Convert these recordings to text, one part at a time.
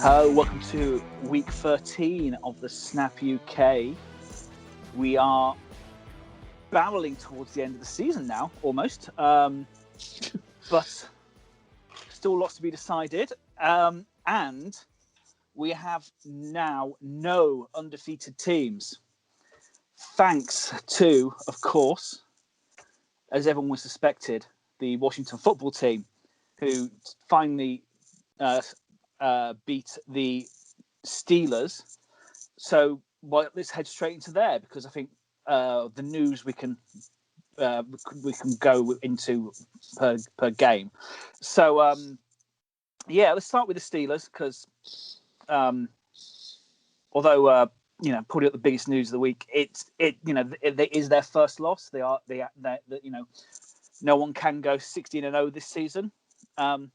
Welcome to week 13 of the Snap UK. We are barreling towards the end of the season now, almost. But still lots to be decided. And we have now no undefeated teams. Thanks to, of course, as everyone was suspected, the Washington football team, who finally beat the Steelers. So let's head straight into there, because I think the news we can go into per game. So let's start with the Steelers, because although probably the biggest news of the week, it is their first loss. They no one can go 16-0 this season, and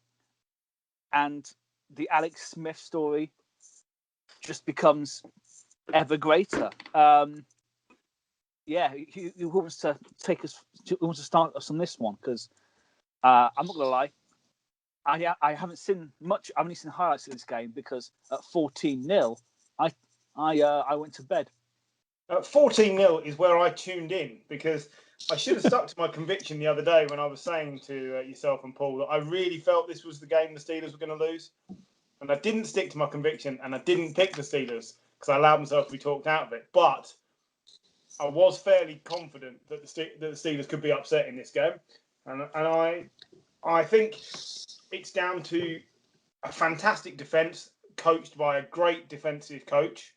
the Alex Smith story just becomes ever greater. Who wants to take us? Who wants to start us on this one? Because I'm not gonna lie, I haven't seen much. I've only seen highlights of this game, because at 14-0, I went to bed. 14-0 is where I tuned in, because I should have stuck to my conviction the other day when I was saying to yourself and Paul that I really felt this was the game the Steelers were going to lose. And I didn't stick to my conviction, and I didn't pick the Steelers because I allowed myself to be talked out of it. But I was fairly confident that the Steelers could be upset in this game. And I think it's down to a fantastic defence coached by a great defensive coach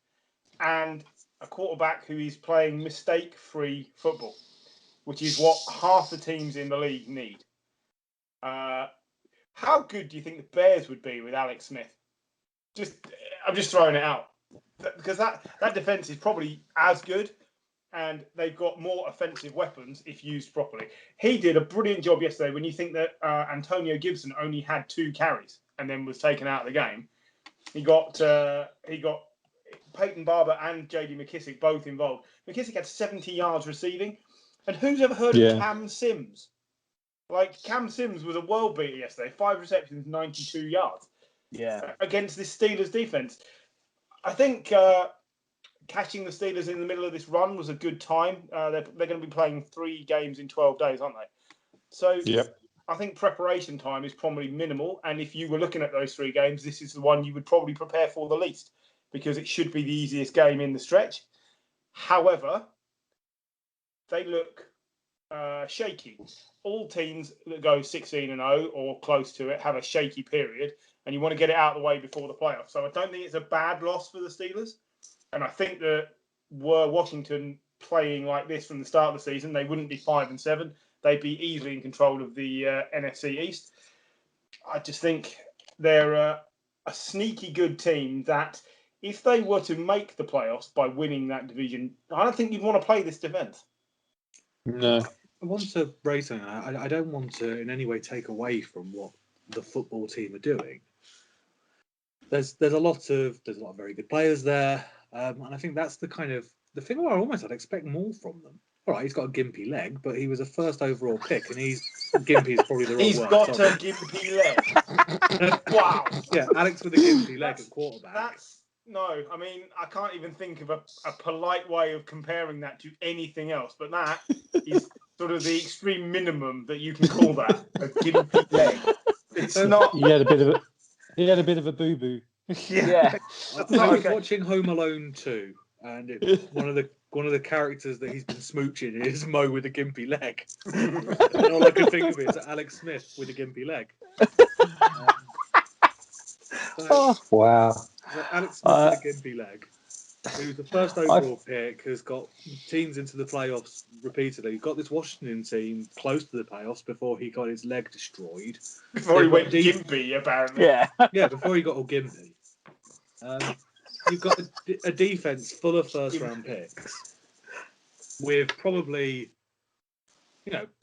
and a quarterback who is playing mistake-free football, which is what half the teams in the league need. How good do you think the Bears would be with Alex Smith? I'm just throwing it out, because that defense is probably as good, and they've got more offensive weapons if used properly. He did a brilliant job yesterday. When you think that Antonio Gibson only had 2 carries and then was taken out of the game, he got Peyton Barber and J.D. McKissick both involved. McKissick had 70 yards receiving, and who's ever heard of Cam Sims? Cam Sims was a world beater yesterday. 5 receptions, 92 yards. Yeah. Against this Steelers defense. I think catching the Steelers in the middle of this run was a good time. They're going to be playing 3 games in 12 days, aren't they? So yep. I think preparation time is probably minimal. And if you were looking at those 3 games, this is the one you would probably prepare for the least, because it should be the easiest game in the stretch. However, they look shaky. All teams that go 16-0 or close to it have a shaky period, and you want to get it out of the way before the playoffs. So I don't think it's a bad loss for the Steelers. And I think that were Washington playing like this from the start of the season, they wouldn't be 5-7. They'd be easily in control of the NFC East. I just think they're a sneaky good team that, if they were to make the playoffs by winning that division, I don't think you'd want to play this defense. No. I want to raise something. I don't want to in any way take away from what the football team are doing. There's a lot of very good players there, and I think that's the thing where I'd expect more from them. All right, he's got a gimpy leg, but he was a first overall pick, and gimpy is probably the wrong word. He's got a gimpy leg. Wow. Yeah, Alex with a gimpy leg at quarterback. No, I mean, I can't even think of a polite way of comparing that to anything else, but that is sort of the extreme minimum that you can call that, a gimpy leg. It's not. He had a bit of a boo-boo. Yeah. I was watching Home Alone 2, and one of the characters that he's been smooching is Mo with a gimpy leg. And all I could think of is Alex Smith with a gimpy leg. Wow. Alex Smith with a gimpy leg, who's the first overall pick, has got teams into the playoffs repeatedly. He's got this Washington team close to the playoffs before he got his leg destroyed. Before he went gimpy, apparently. Yeah, before he got all gimpy. You've got a defense full of first-round picks with probably,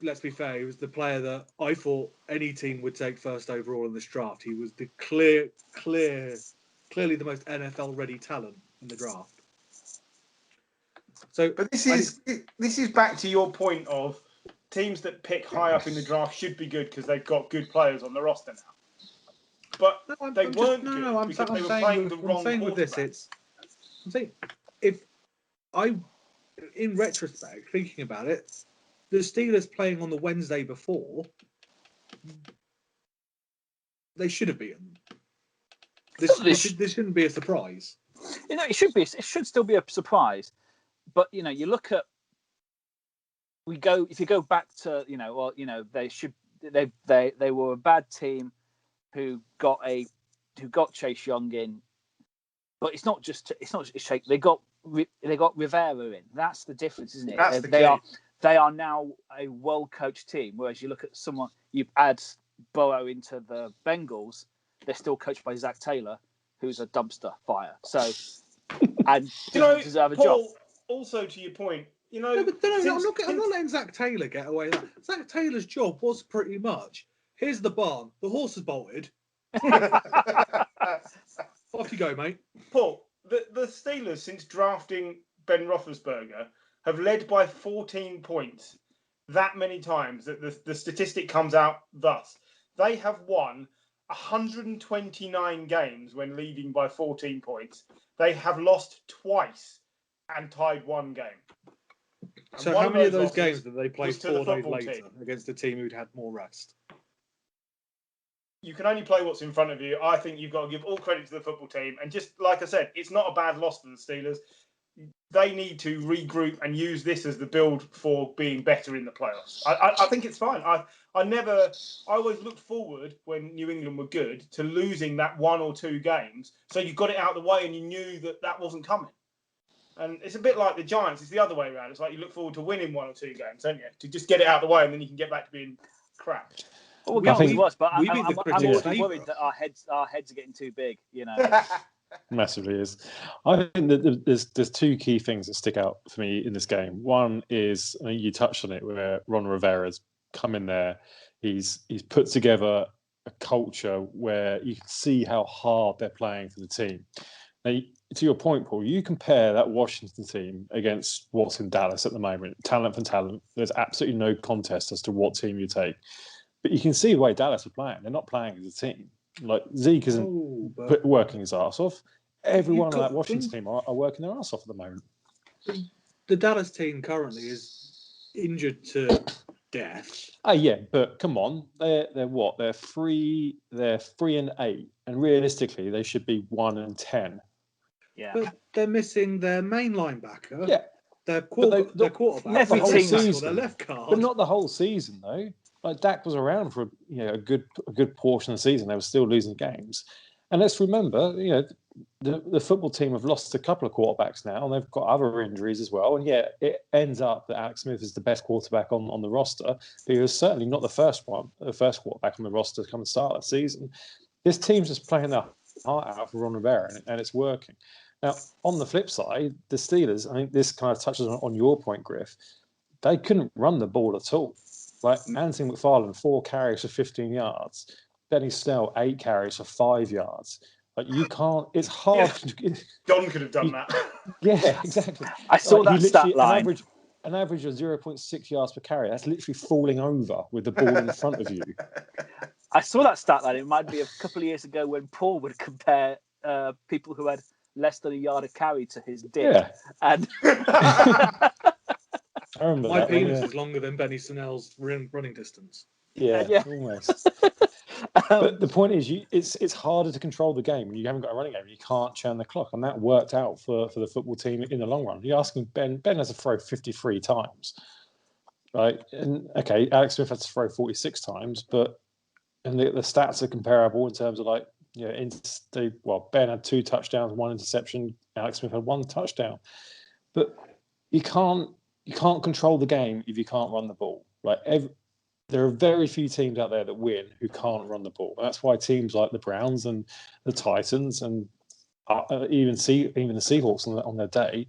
let's be fair, he was the player that I thought any team would take first overall in this draft. He was the clearly the most NFL-ready talent in the draft. So, but this is back to your point of teams that pick high up in the draft should be good because they've got good players on the roster now. but they weren't good because they were playing the wrong quarterback. I'm saying if I, in retrospect, thinking about it, the Steelers playing on the Wednesday before, they should have beaten. This shouldn't be a surprise. It should be. It should still be a surprise. But you look at. If you go back to they were a bad team who got Chase Young in, but it's not just Chase. They got Rivera in. That's the difference, isn't it? They are now a well-coached team. Whereas you look at you add Burrow into the Bengals, they're still coached by Zach Taylor, who's a dumpster fire. So, and deserve a job. Also, to your point, I'm not letting Zach Taylor get away with that. Zach Taylor's job was pretty much, here's the barn, the horse has bolted. Off you go, mate. Paul, the Steelers, since drafting Ben Roethlisberger, have led by 14 points that many times that the statistic comes out thus. They have won 129 games when leading by 14 points. They have lost twice and tied one game. And so how many of those games did they play 4 days later against a team who'd had more rest? You can only play what's in front of you. I think you've got to give all credit to the football team. And just like I said, it's not a bad loss for the Steelers. They need to regroup and use this as the build for being better in the playoffs. I think it's fine. I always looked forward when New England were good to losing that 1 or 2 games. So you got it out of the way and you knew that wasn't coming. And it's a bit like the Giants. It's the other way around. It's like you look forward to winning 1 or 2 games, don't you? To just get it out of the way and then you can get back to being crap. Well, I'm always worried that our heads are getting too big, Massively is. I think that there's 2 key things that stick out for me in this game. One is, I think you touched on it, where Ron Rivera's come in there. He's put together a culture where you can see how hard they're playing for the team. Now, to your point, Paul, you compare that Washington team against what's in Dallas at the moment. Talent for talent, there's absolutely no contest as to what team you take. But you can see the way Dallas are playing. They're not playing as a team. Like, Zeke isn't working his ass off. Everyone on that Washington team are working their ass off at the moment. The Dallas team currently is injured to death. Oh yeah, but come on, they're what? They're 3-8, and realistically, they should be 1-10. Yeah, but they're missing their main linebacker. Yeah, their quarterback, every team, their left guard, but not the whole season though. Like, Dak was around for a good portion of the season. They were still losing games, and let's remember, the football team have lost a couple of quarterbacks now, and they've got other injuries as well. And it ends up that Alex Smith is the best quarterback on the roster, but he was certainly not the first quarterback on the roster to come and start that season. This team's just playing their heart out for Ron Rivera, and it's working. Now, on the flip side, the Steelers, I think this kind of touches on your point, Griff. They couldn't run the ball at all. Like, Anthony McFarland, 4 carries for 15 yards. Benny Snell, 8 carries for 5 yards. Like, you can't. It's hard. Yeah. Don could have done that. Yeah, exactly. I saw that stat line. An average of 0.6 yards per carry. That's literally falling over with the ball in front of you. I saw that stat line. It might be a couple of years ago when Paul would compare people who had less than a yard of carry to his dick. Yeah. And I remember my that penis is longer than Benny Snell's running distance. Yeah. Almost. But the point is, it's harder to control the game when you haven't got a running game. You can't churn the clock, and that worked out for the football team in the long run. You're asking Ben has to throw 53 times, right? And okay, Alex Smith has to throw 46 times, and the stats are comparable in terms of Ben had 2 touchdowns, 1 interception. Alex Smith had 1 touchdown, but you can't control the game if you can't run the ball. Like, there are very few teams out there that win who can't run the ball. And that's why teams like the Browns and the Titans and even the Seahawks on their day,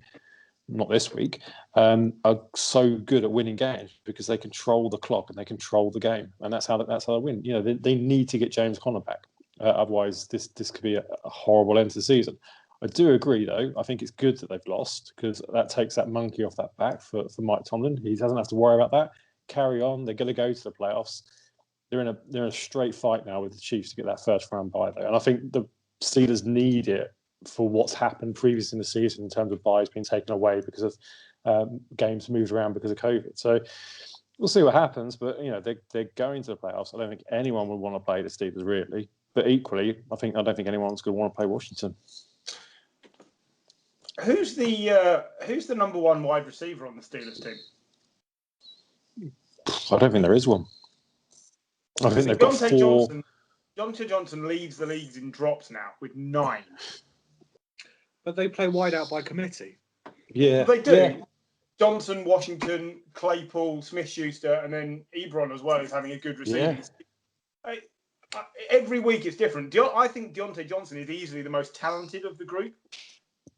not this week, are so good at winning games because they control the clock and they control the game, and that's how they win. They need to get James Conner back, otherwise this could be a horrible end to the season. I do agree, though. I think it's good that they've lost because that takes that monkey off that back for Mike Tomlin. He doesn't have to worry about that. Carry on. They're going to go to the playoffs. they're in a straight fight now with the Chiefs to get that first round bye though, and I think the Steelers need it for what's happened previously in the season in terms of byes being taken away because of games moved around because of COVID. So we'll see what happens, but they're going to the playoffs. I don't think anyone would want to play the Steelers really, but equally, I don't think anyone's going to want to play Washington. Who's the number one wide receiver on the Steelers team? I don't think there is one. I think they've got 4. Deontay Johnson leads the leagues in drops now with 9. But they play wide out by committee. Yeah, they do. Yeah. Johnson, Washington, Claypool, Smith-Schuster, and then Ebron as well is having a good receiver. Yeah. Every week it's different. I think Deontay Johnson is easily the most talented of the group.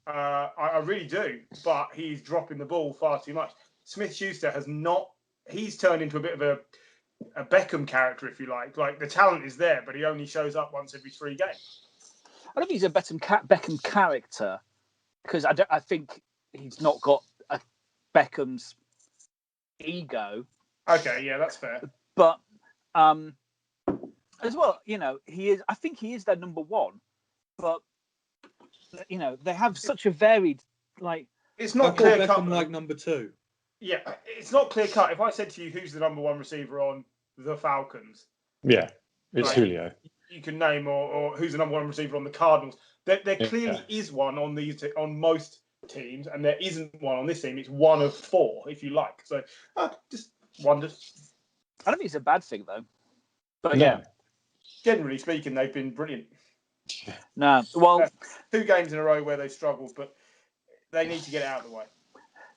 I really do, but he's dropping the ball far too much. Smith-Schuster has not. He's turned into a bit of a Beckham character, if you like. Like the talent is there, but he only shows up once every 3 games. I don't think he's a Beckham character because I think he's not got a Beckham's ego. Okay, yeah, that's fair. But as well, he is. I think he is their number one. But they have such a varied It's not clear cut. Like number 2. Yeah, it's not clear cut. If I said to you, who's the number one receiver on the Falcons? Yeah, it's Julio. You can name or who's the number one receiver on the Cardinals. There clearly is one on most teams, and there isn't one on this team. It's one of 4, if you like. So just wondered. I don't think it's a bad thing though. But generally speaking, they've been brilliant. No, well, 2 games in a row where they struggled, but they need to get it out of the way.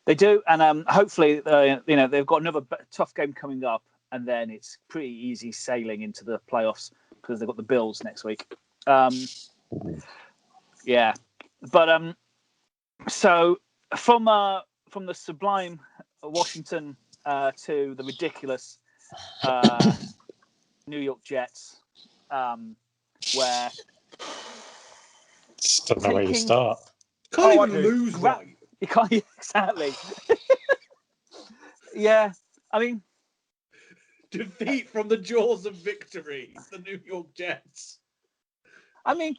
They do, and hopefully, they've got another tough game coming up, and then it's pretty easy sailing into the playoffs because they've got the Bills next week. Yeah, but so from the sublime Washington to the ridiculous New York Jets, where just don't know where you start. Can't even lose right. You can't exactly. Yeah, I mean, defeat from the jaws of victory. The New York Jets. I mean,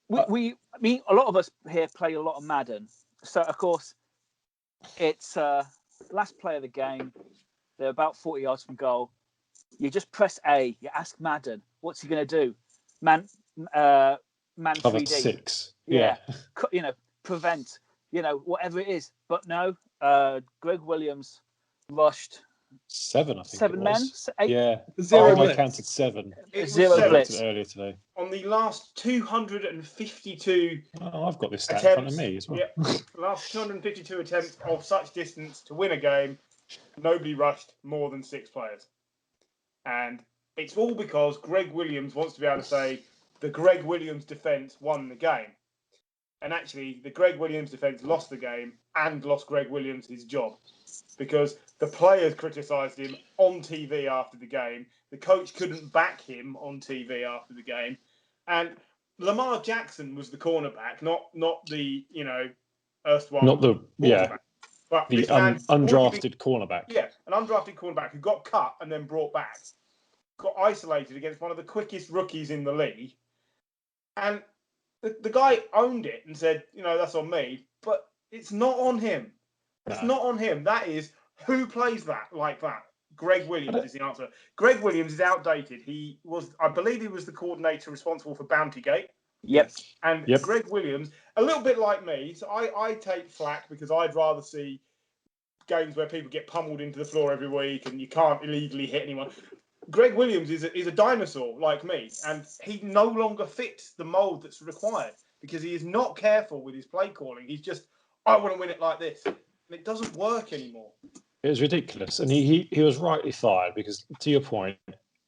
we a lot of us here play a lot of Madden, so of course, it's last play of the game. They're about 40 yards from goal. You just press A. You ask Madden, what's he going to do? Man 3D. 6. Yeah. Prevent. Whatever it is. But no, Greg Williams rushed 7, I think. 7 men? 8? Yeah. 0 I counted 7. 0 blitz. Earlier today. On the last 252 I've got this stat in front of me as well. Yeah, last 252 attempts of such distance to win a game, nobody rushed more than 6 players. And it's all because Greg Williams wants to be able to say the Greg Williams defense won the game. And actually, the Greg Williams defense lost the game and lost Greg Williams his job because the players criticised him on TV after the game. The coach couldn't back him on TV after the game. And Lamar Jackson was the cornerback, not the, erstwhile. Not the, but the undrafted cornerback. Yeah, an undrafted cornerback who got cut and then brought back. Got isolated against one of the quickest rookies in the league. And the guy owned it and said, that's on me. But it's not on him. It's not on him. That is, who plays that like that? Greg Williams is the answer. Greg Williams is outdated. I believe he was the coordinator responsible for Bountygate. Yep. And Greg Williams, a little bit like me, so I take flack because I'd rather see games where people get pummeled into the floor every week and you can't illegally hit anyone. Greg Williams is a dinosaur like me, and he no longer fits the mould that's required because he is not careful with his play calling. He's just, I want to win it like this. And it doesn't work anymore. It was ridiculous. And he was rightly fired because, to your point,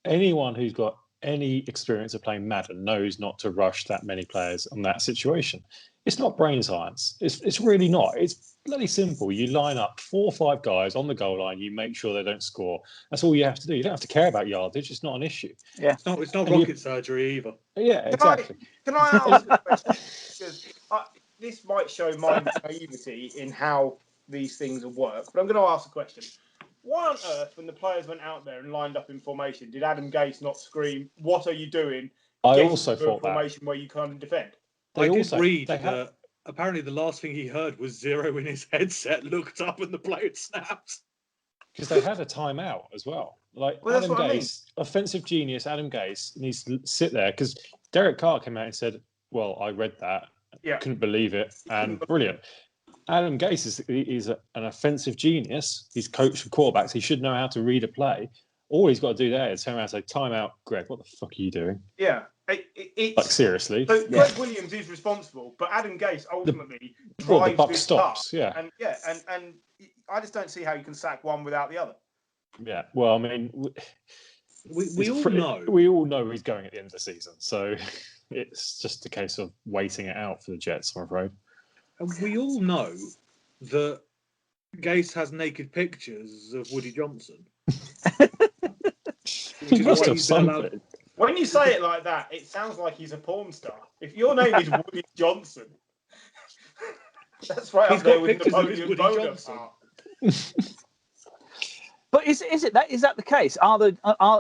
anyone who's got any experience of playing Madden knows not to rush that many players on that situation. It's not brain science. It's really not. It's bloody simple. You line up 4 or 5 guys on the goal line. You make sure they don't score. That's all you have to do. You don't have to care about yardage. It's not an issue. Yeah, it's not rocket surgery either. Yeah, exactly. Can I ask a question? Because this might show my naivety in how these things work, but I'm going to ask a question. why on earth, when the players went out there and lined up in formation, did Adam Gase not scream, "What are you doing?" I also into a thought formation where you can't defend. I did read that apparently the last thing he heard was Zero in his headset, looked up and the play had snapped. Because they had a timeout as well. Like Adam Gase, offensive genius Adam Gase needs to sit there because Derek Carr came out and said, "Well, I read that, couldn't believe it, and brilliant." Adam Gase is an offensive genius. He's coached for quarterbacks. He should know how to read a play. All he's got to do there is turn around and say, "Timeout, Greg. What the fuck are you doing?" Yeah. Like, seriously. So Greg Williams is responsible, but Adam Gase ultimately drives the buck this stops. car. And I just don't see how you can sack one without the other. Yeah. Well, I mean, we all know he's going at the end of the season, so it's just a case of waiting it out for the Jets, I'm afraid. And we all know that Gase has naked pictures of Woody Johnson. He must have something. When you say it like that, it sounds like he's a porn star. If your name is Woody Johnson, that's right up there with Napoleon Bonaparte. But is that the case?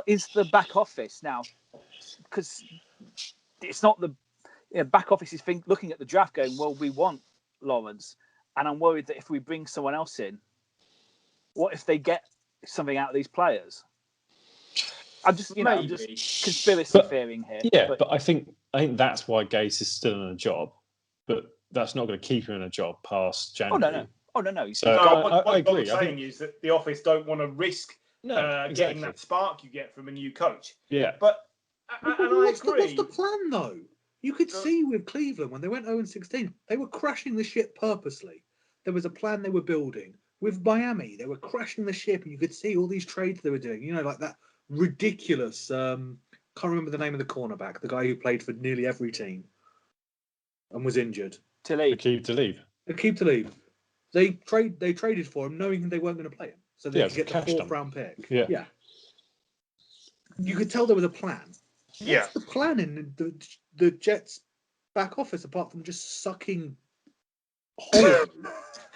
Is the back office now? Because it's not the back office is looking at the draft, going, "Well, we want Lawrence," and I'm worried that if we bring someone else in, what if they get something out of these players? I'm just conspiracy theorying here. Yeah, but I think that's why Gase is still in a job, but that's not going to keep him in a job past January. Oh no. So I agree. What I'm saying is that the office don't want to risk getting that spark you get from a new coach. Yeah, but I agree. What's the plan though? You could see with Cleveland when they went 0-16, they were crashing the ship purposely. There was a plan they were building. With Miami, they were crashing the ship, and you could see all these trades they were doing. You know, like that ridiculous. Can't remember the name of the cornerback, the guy who played for nearly every team and was injured. Aqib Talib. They traded for him, knowing they weren't going to play him, so they could get the fourth-round pick. Yeah. You could tell there was a plan. Yeah. What's the plan in the Jets' back office apart from just sucking Hollywood?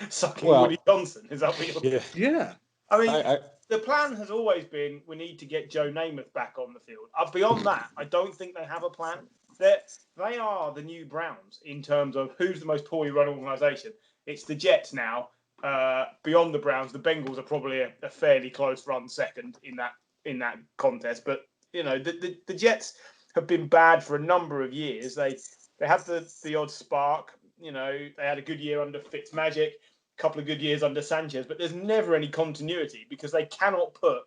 Sucking Woody Johnson? Is that what you're... Yeah. I mean, the plan has always been we need to get Joe Namath back on the field. Beyond that, I don't think they have a plan. They are the new Browns in terms of who's the most poorly run organisation. It's the Jets now. Beyond the Browns, the Bengals are probably a fairly close run second in that contest. But the Jets have been bad for a number of years. They had the odd spark. They had a good year under Fitzmagic, a couple of good years under Sanchez, but there's never any continuity because they cannot put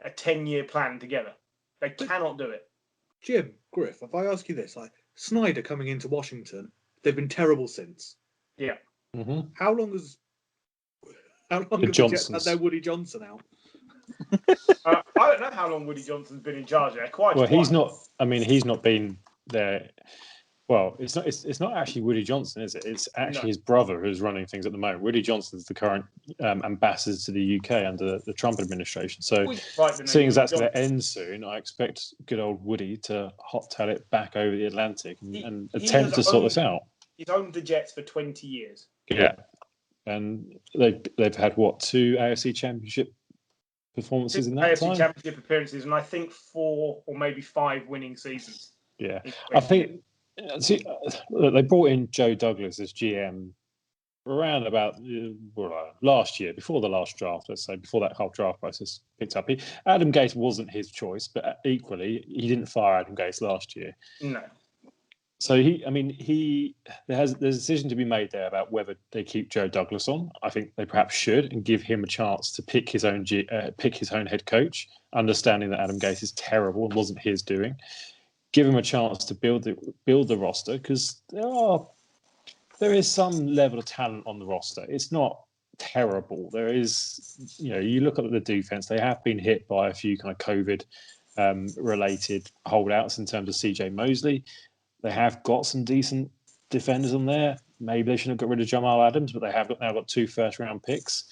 a 10-year plan together. They cannot do it. Jim, Griff, if I ask you this, like Snyder coming into Washington, they've been terrible since. Yeah. Mm-hmm. How long have the Jets had their Woody Johnson out? I don't know how long Woody Johnson's been in charge there. He's not. I mean, he's not been there. Well, it's not. It's not actually Woody Johnson, is it? It's actually his brother who's running things at the moment. Woody Johnson's the current ambassador to the UK under the Trump administration. So, seeing as that's going to end soon, I expect good old Woody to hot-tail it back over the Atlantic and attempt to sort this out. He's owned the Jets for 20 years. Yeah, and they've had 2 AFC Championship performances in that time. AFC Championship appearances, and I think 4 or maybe 5 winning seasons. Yeah, I think. See, they brought in Joe Douglas as GM around about last year, before the last draft. Let's say before that whole draft process picked up. Adam Gase wasn't his choice, but equally, he didn't fire Adam Gase last year. No. So there's a decision to be made there about whether they keep Joe Douglas on. I think they perhaps should and give him a chance to pick his own head coach, understanding that Adam Gase is terrible and wasn't his doing. Give him a chance to build the roster because there is some level of talent on the roster. It's not terrible. There is, you look at the defense. They have been hit by a few kind of COVID related holdouts in terms of CJ Mosley. They have got some decent defenders on there. Maybe they shouldn't have got rid of Jamal Adams, but they have now got 2 first-round picks.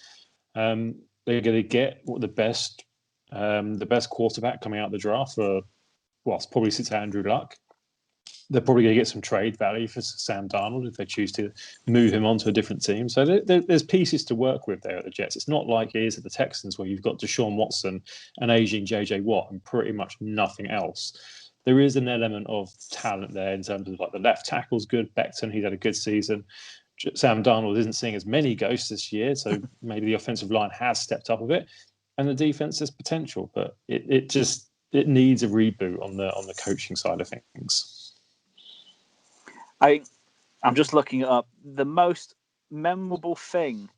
They're going to get the best quarterback coming out of the draft for, it's probably since Andrew Luck. they're probably going to get some trade value for Sam Darnold if they choose to move him on to a different team. So there's pieces to work with there at the Jets. It's not like it is at the Texans where you've got Deshaun Watson and aging JJ Watt and pretty much nothing else. There is an element of talent there in terms of like the left tackle's good. Becton, he's had a good season. Sam Darnold isn't seeing as many ghosts this year, so maybe the offensive line has stepped up a bit, and the defense has potential, but it needs a reboot on the coaching side of things. I'm just looking it up. The most memorable thing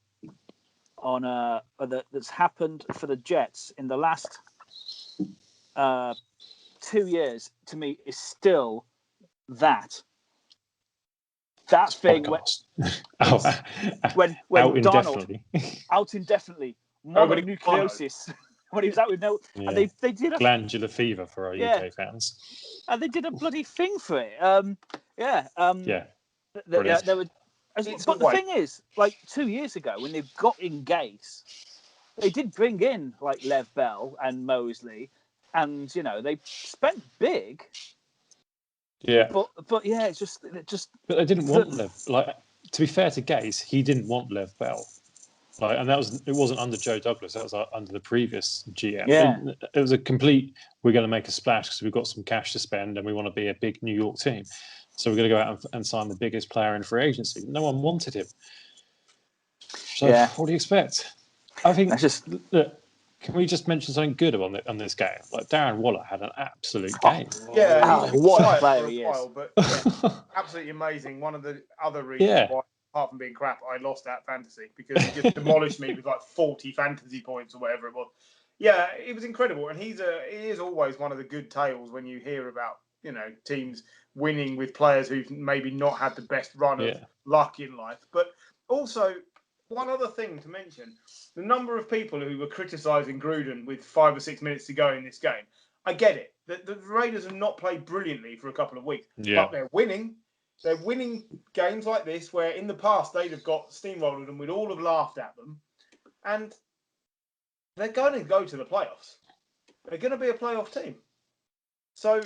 on that's happened for the Jets in the last 2 years to me is still that thing when out Darnold out indefinitely mononucleosis when he was out with no, and they did a glandular fever for our UK fans, and they did a bloody thing for it. There were. But the thing is, like 2 years ago, when they got in Gase, they did bring in like Lev Bell and Mosley, and they spent big. Yeah, but yeah, it's just. But they didn't want Lev. Like, to be fair to Gase, he didn't want Lev Bell. Like, and it wasn't under Joe Douglas. That was under the previous GM. Yeah, it was a complete. We're going to make a splash because we've got some cash to spend and we want to be a big New York team. So we're going to go out and sign the biggest player in free agency. No one wanted him. So what do you expect? I think that's just. Look, can we just mention something good on this game? Like Darren Waller had an absolute game. Yeah, what a player he is! But absolutely amazing. One of the other reasons why, apart from being crap, I lost that fantasy because he just demolished me with like 40 fantasy points or whatever it was. Yeah, it was incredible, and he is always one of the good tales when you hear about teams winning with players who've maybe not had the best run of luck in life. But also, one other thing to mention, the number of people who were criticising Gruden with 5 or 6 minutes to go in this game. I get it. The Raiders have not played brilliantly for a couple of weeks, but they're winning. They're winning games like this where in the past they'd have got steamrolled and we'd all have laughed at them. And they're going to go to the playoffs. They're going to be a playoff team. So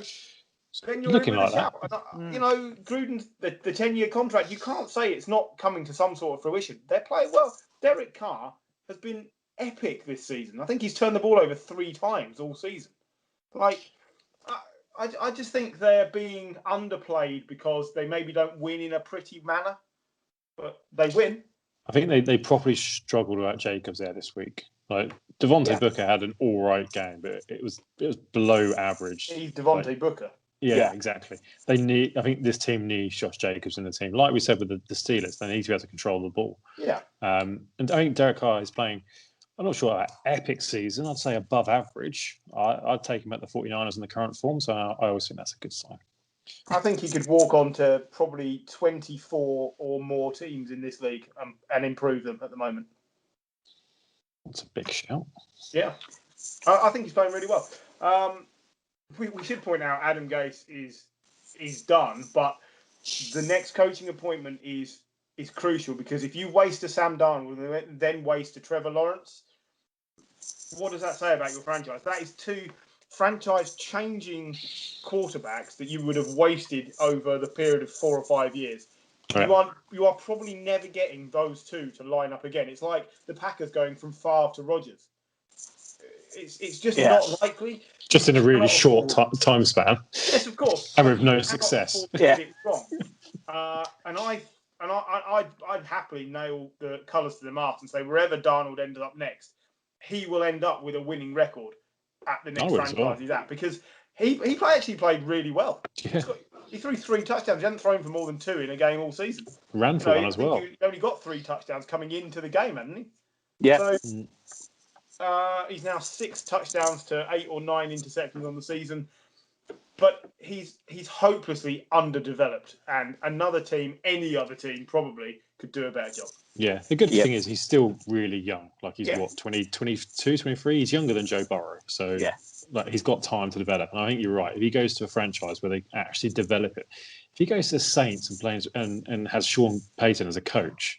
then you're looking like that. Gruden's the 10-year contract. You can't say it's not coming to some sort of fruition. They're playing well. Derek Carr has been epic this season. I think he's turned the ball over 3 times all season. Like, I just think they're being underplayed because they maybe don't win in a pretty manner, but they win. I think they properly struggled without Jacobs there this week. Like Devontae Booker had an all right game, but it was below average. He's Devontae Booker. Yeah, exactly. I think this team needs Josh Jacobs in the team. Like we said with the Steelers, they need to be able to control the ball. Yeah. And I think Derek Carr is playing, I'm not sure, an epic season. I'd say above average. I'd take him at the 49ers in the current form, so I always think that's a good sign. I think he could walk on to probably 24 or more teams in this league and improve them at the moment. That's a big shout. Yeah. I think he's playing really well. We should point out Adam Gase is done, but the next coaching appointment is crucial because if you waste a Sam Darnold and then waste a Trevor Lawrence, what does that say about your franchise? That is 2 franchise-changing quarterbacks that you would have wasted over the period of 4 or 5 years. Right. You are probably never getting those 2 to line up again. It's like the Packers going from Favre to Rodgers. It's just not likely. Just in a really short time span. Yes, of course. And with no success. It's wrong. And I'd happily nail the colours to the mast and say wherever Darnold ends up next, he will end up with a winning record at the next franchise he's at because he actually played really well. Yeah. He threw 3 touchdowns. He hadn't thrown for more than 2 in a game all season. Ran for one as well. He only got 3 touchdowns coming into the game, hadn't he? Yeah. So, he's now 6 touchdowns to 8 or 9 interceptions on the season. But he's hopelessly underdeveloped. And another team, any other team probably, could do a better job. Yeah. The good thing is he's still really young. Like he's 22, 23? He's younger than Joe Burrow. So like he's got time to develop. And I think you're right. If he goes to a franchise where they actually develop it, if he goes to the Saints and plays and has Sean Payton as a coach,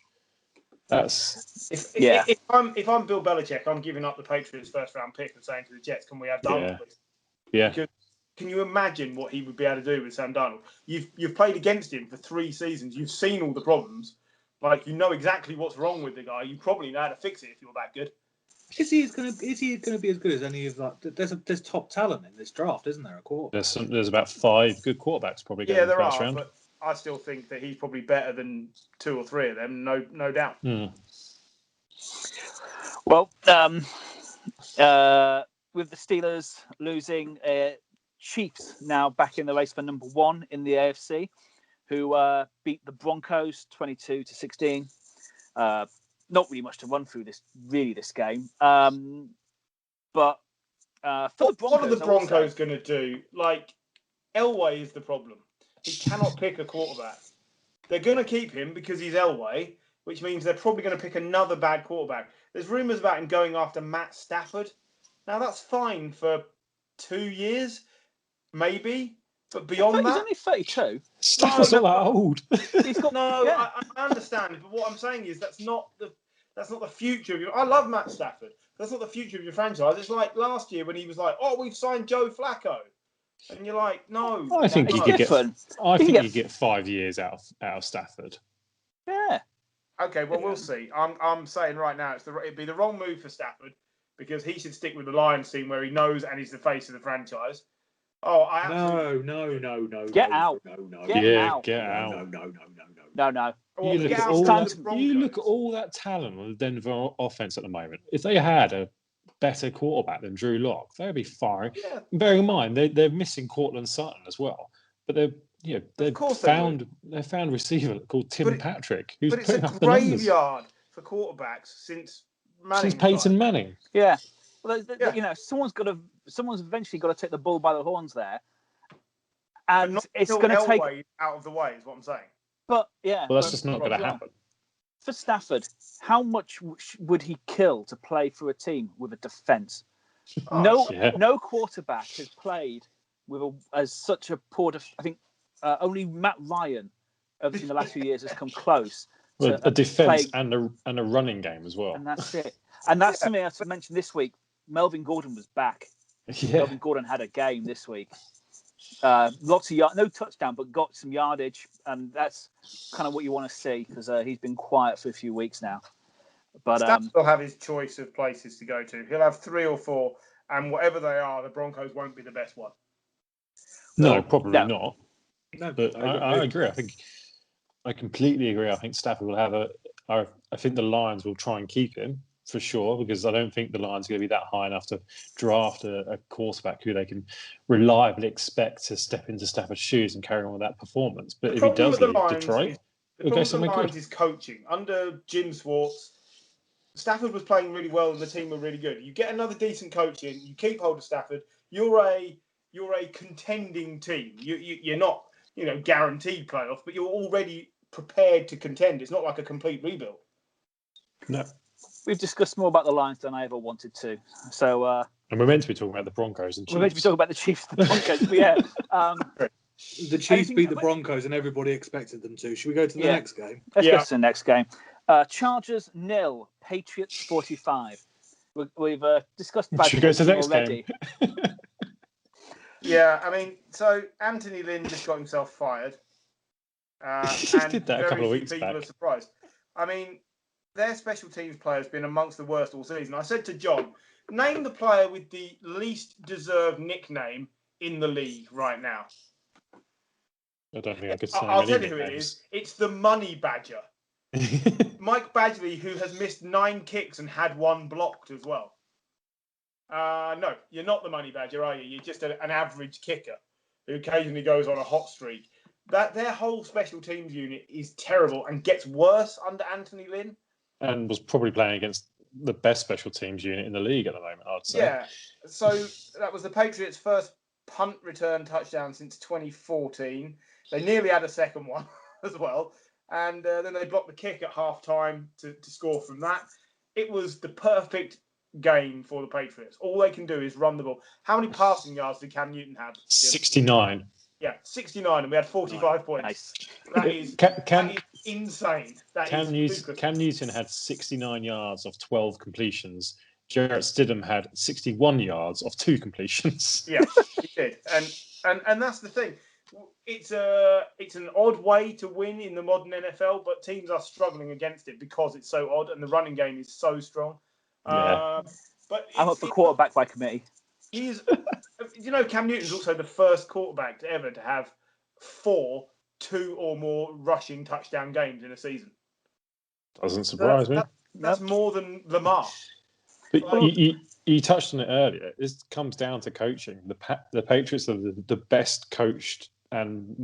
that's if I'm Bill Belichick, I'm giving up the Patriots first round pick and saying to the Jets, can we have Darnold, please? Yeah. Because can you imagine what he would be able to do with Sam Darnold? You've played against him for 3 seasons. You've seen all the problems. Like, you know exactly what's wrong with the guy. You probably know how to fix it if you're that good. Is he going to be as good as any of that? There's top talent in this draft, isn't there? A quarter. There's about 5 good quarterbacks probably going in the first round. But I still think that he's probably better than 2 or 3 of them. No doubt. Well, with the Steelers losing, Chiefs now back in the race for number 1 in the AFC, who beat the Broncos 22-16. Not really much to run through this game. But for the Broncos, what are the Broncos going to do? Like, Elway is the problem. He cannot pick a quarterback. They're going to keep him because he's Elway, which means they're probably going to pick another bad quarterback. There's rumours about him going after Matt Stafford. Now, that's fine for 2 years, maybe. But beyond that... He's only 32. Stafford's not that old. He's got, I understand. But what I'm saying is that's not the future of your... I love Matt Stafford. That's not the future of your franchise. It's like last year when he was like, we've signed Joe Flacco. And you're like, no. I think you get 5 years out of Stafford. Yeah. Okay, well, we'll see. I'm saying right now it'd be the wrong move for Stafford because he should stick with the Lions team where he knows and he's the face of the franchise. No. Get out. Get out. No. Well, you look at all that talent on the Denver offense at the moment. If they had a better quarterback than Drew Lock, they would be fine. Yeah. Bearing in mind they're missing Cortland Sutton as well, but they've found a receiver called Tim Patrick who's putting up the numbers. But it's a graveyard for quarterbacks since Peyton Manning. Yeah. Well, someone's eventually got to take the bull by the horns there, and it's going to take out of the way. Is what I'm saying. But yeah, well, that's just not going to happen. For Stafford, how much would he kill to play for a team with a defense? No quarterback has played with as such a poor. I think only Matt Ryan, in the last few years, has come close. Well, a defense and a running game as well. And that's it. And that's something else to mention this week. Melvin Gordon was back. Yeah. Melvin Gordon had a game this week. Lots of no touchdown, but got some yardage, and that's kind of what you want to see because he's been quiet for a few weeks now. But Staff will have his choice of places to go to. He'll have 3 or 4, and whatever they are, the Broncos won't be the best one. No, probably not. No, but I agree. I completely agree. I think Stafford will have I think the Lions will try and keep him for sure, because I don't think the Lions are going to be that high enough to draft a quarterback who they can reliably expect to step into Stafford's shoes and carry on with that performance. But if he does leave Detroit, the problem with the Lions is coaching. Under Jim Schwartz, Stafford was playing really well and the team were really good. You get another decent coach in, you keep hold of Stafford, you're a contending team. You're not, guaranteed playoff, but you're already prepared to contend. It's not like a complete rebuild. No. We've discussed more about the Lions than I ever wanted to. So, and we're meant to be talking about the Broncos and Chiefs. We're meant to be talking about the Chiefs and the Broncos, but yeah. The Chiefs beat the Broncos and everybody expected them to. Should we go to the next game? Let's go to the next game. Chargers 0, Patriots 45. We've discussed about Should we go to the next already. Game? Yeah, I mean, so Anthony Lynn just got himself fired. He just did that a couple of weeks back. People are surprised. I mean, their special teams player has been amongst the worst all season. I said to John, name the player with the least deserved nickname in the league right now. I don't think I could say I'll tell you who it is. It's the Money Badger. Mike Badgley, who has missed 9 kicks and had 1 blocked as well. No, you're not the Money Badger, are you? You're just an average kicker who occasionally goes on a hot streak. Their whole special teams unit is terrible and gets worse under Anthony Lynn. And was probably playing against the best special teams unit in the league at the moment, I'd say. Yeah, so that was the Patriots' first punt return touchdown since 2014. They nearly had a second one as well. And then they blocked the kick at half-time to score from that. It was the perfect game for the Patriots. All they can do is run the ball. How many passing yards did Cam Newton have? 69. Yeah, 69, and we had 45 points. Nice. That is insane. Cam Newton had 69 yards of 12 completions Jarrett Stidham had 61 yards of 2 completions. Yeah, he did. And that's the thing. It's an odd way to win in the modern NFL, but teams are struggling against it because it's so odd and the running game is so strong. Yeah. But I'm up for quarterback by committee. He's, Cam Newton's also the first quarterback to ever to have 4 2 or more rushing touchdown games in a season. Doesn't surprise me. That's more than Lamar. But you touched on it earlier. This comes down to coaching. The Patriots are the best coached and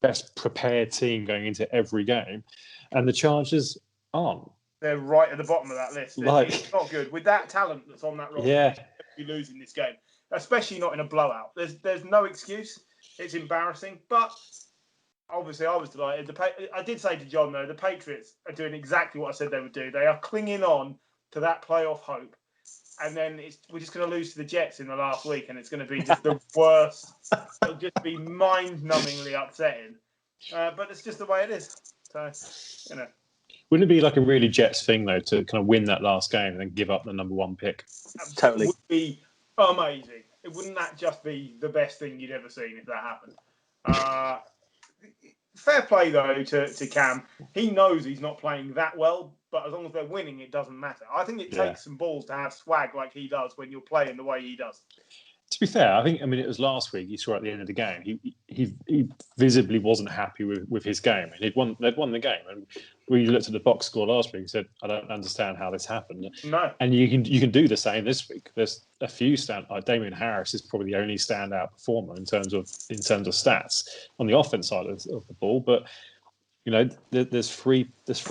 best prepared team going into every game, and the Chargers aren't. They're right at the bottom of that list. It's not good with that talent that's on that roster. Yeah, you lose in this game, especially not in a blowout. There's no excuse. It's embarrassing, but obviously I was delighted. I did say to John though, the Patriots are doing exactly what I said they would do. They are clinging on to that playoff hope. And then we're just going to lose to the Jets in the last week, and it's going to be just the worst. It'll just be mind-numbingly upsetting. But it's just the way it is. So, Wouldn't it be like a really Jets thing, though, to kind of win that last game and then give up the number 1 pick? Totally. It would be amazing. Wouldn't that just be the best thing you'd ever seen if that happened? Fair play, though, to Cam. He knows he's not playing that well, but as long as they're winning, it doesn't matter. I think it takes some balls to have swag like he does when you're playing the way he does. To be fair, it was last week. You saw at the end of the game, he visibly wasn't happy with his game, and they'd won the game. And we looked at the box score last week and said, "I don't understand how this happened." No, and you can do the same this week. There's a few like Damian Harris is probably the only standout performer in terms of stats on the offense side of the ball, but. There's three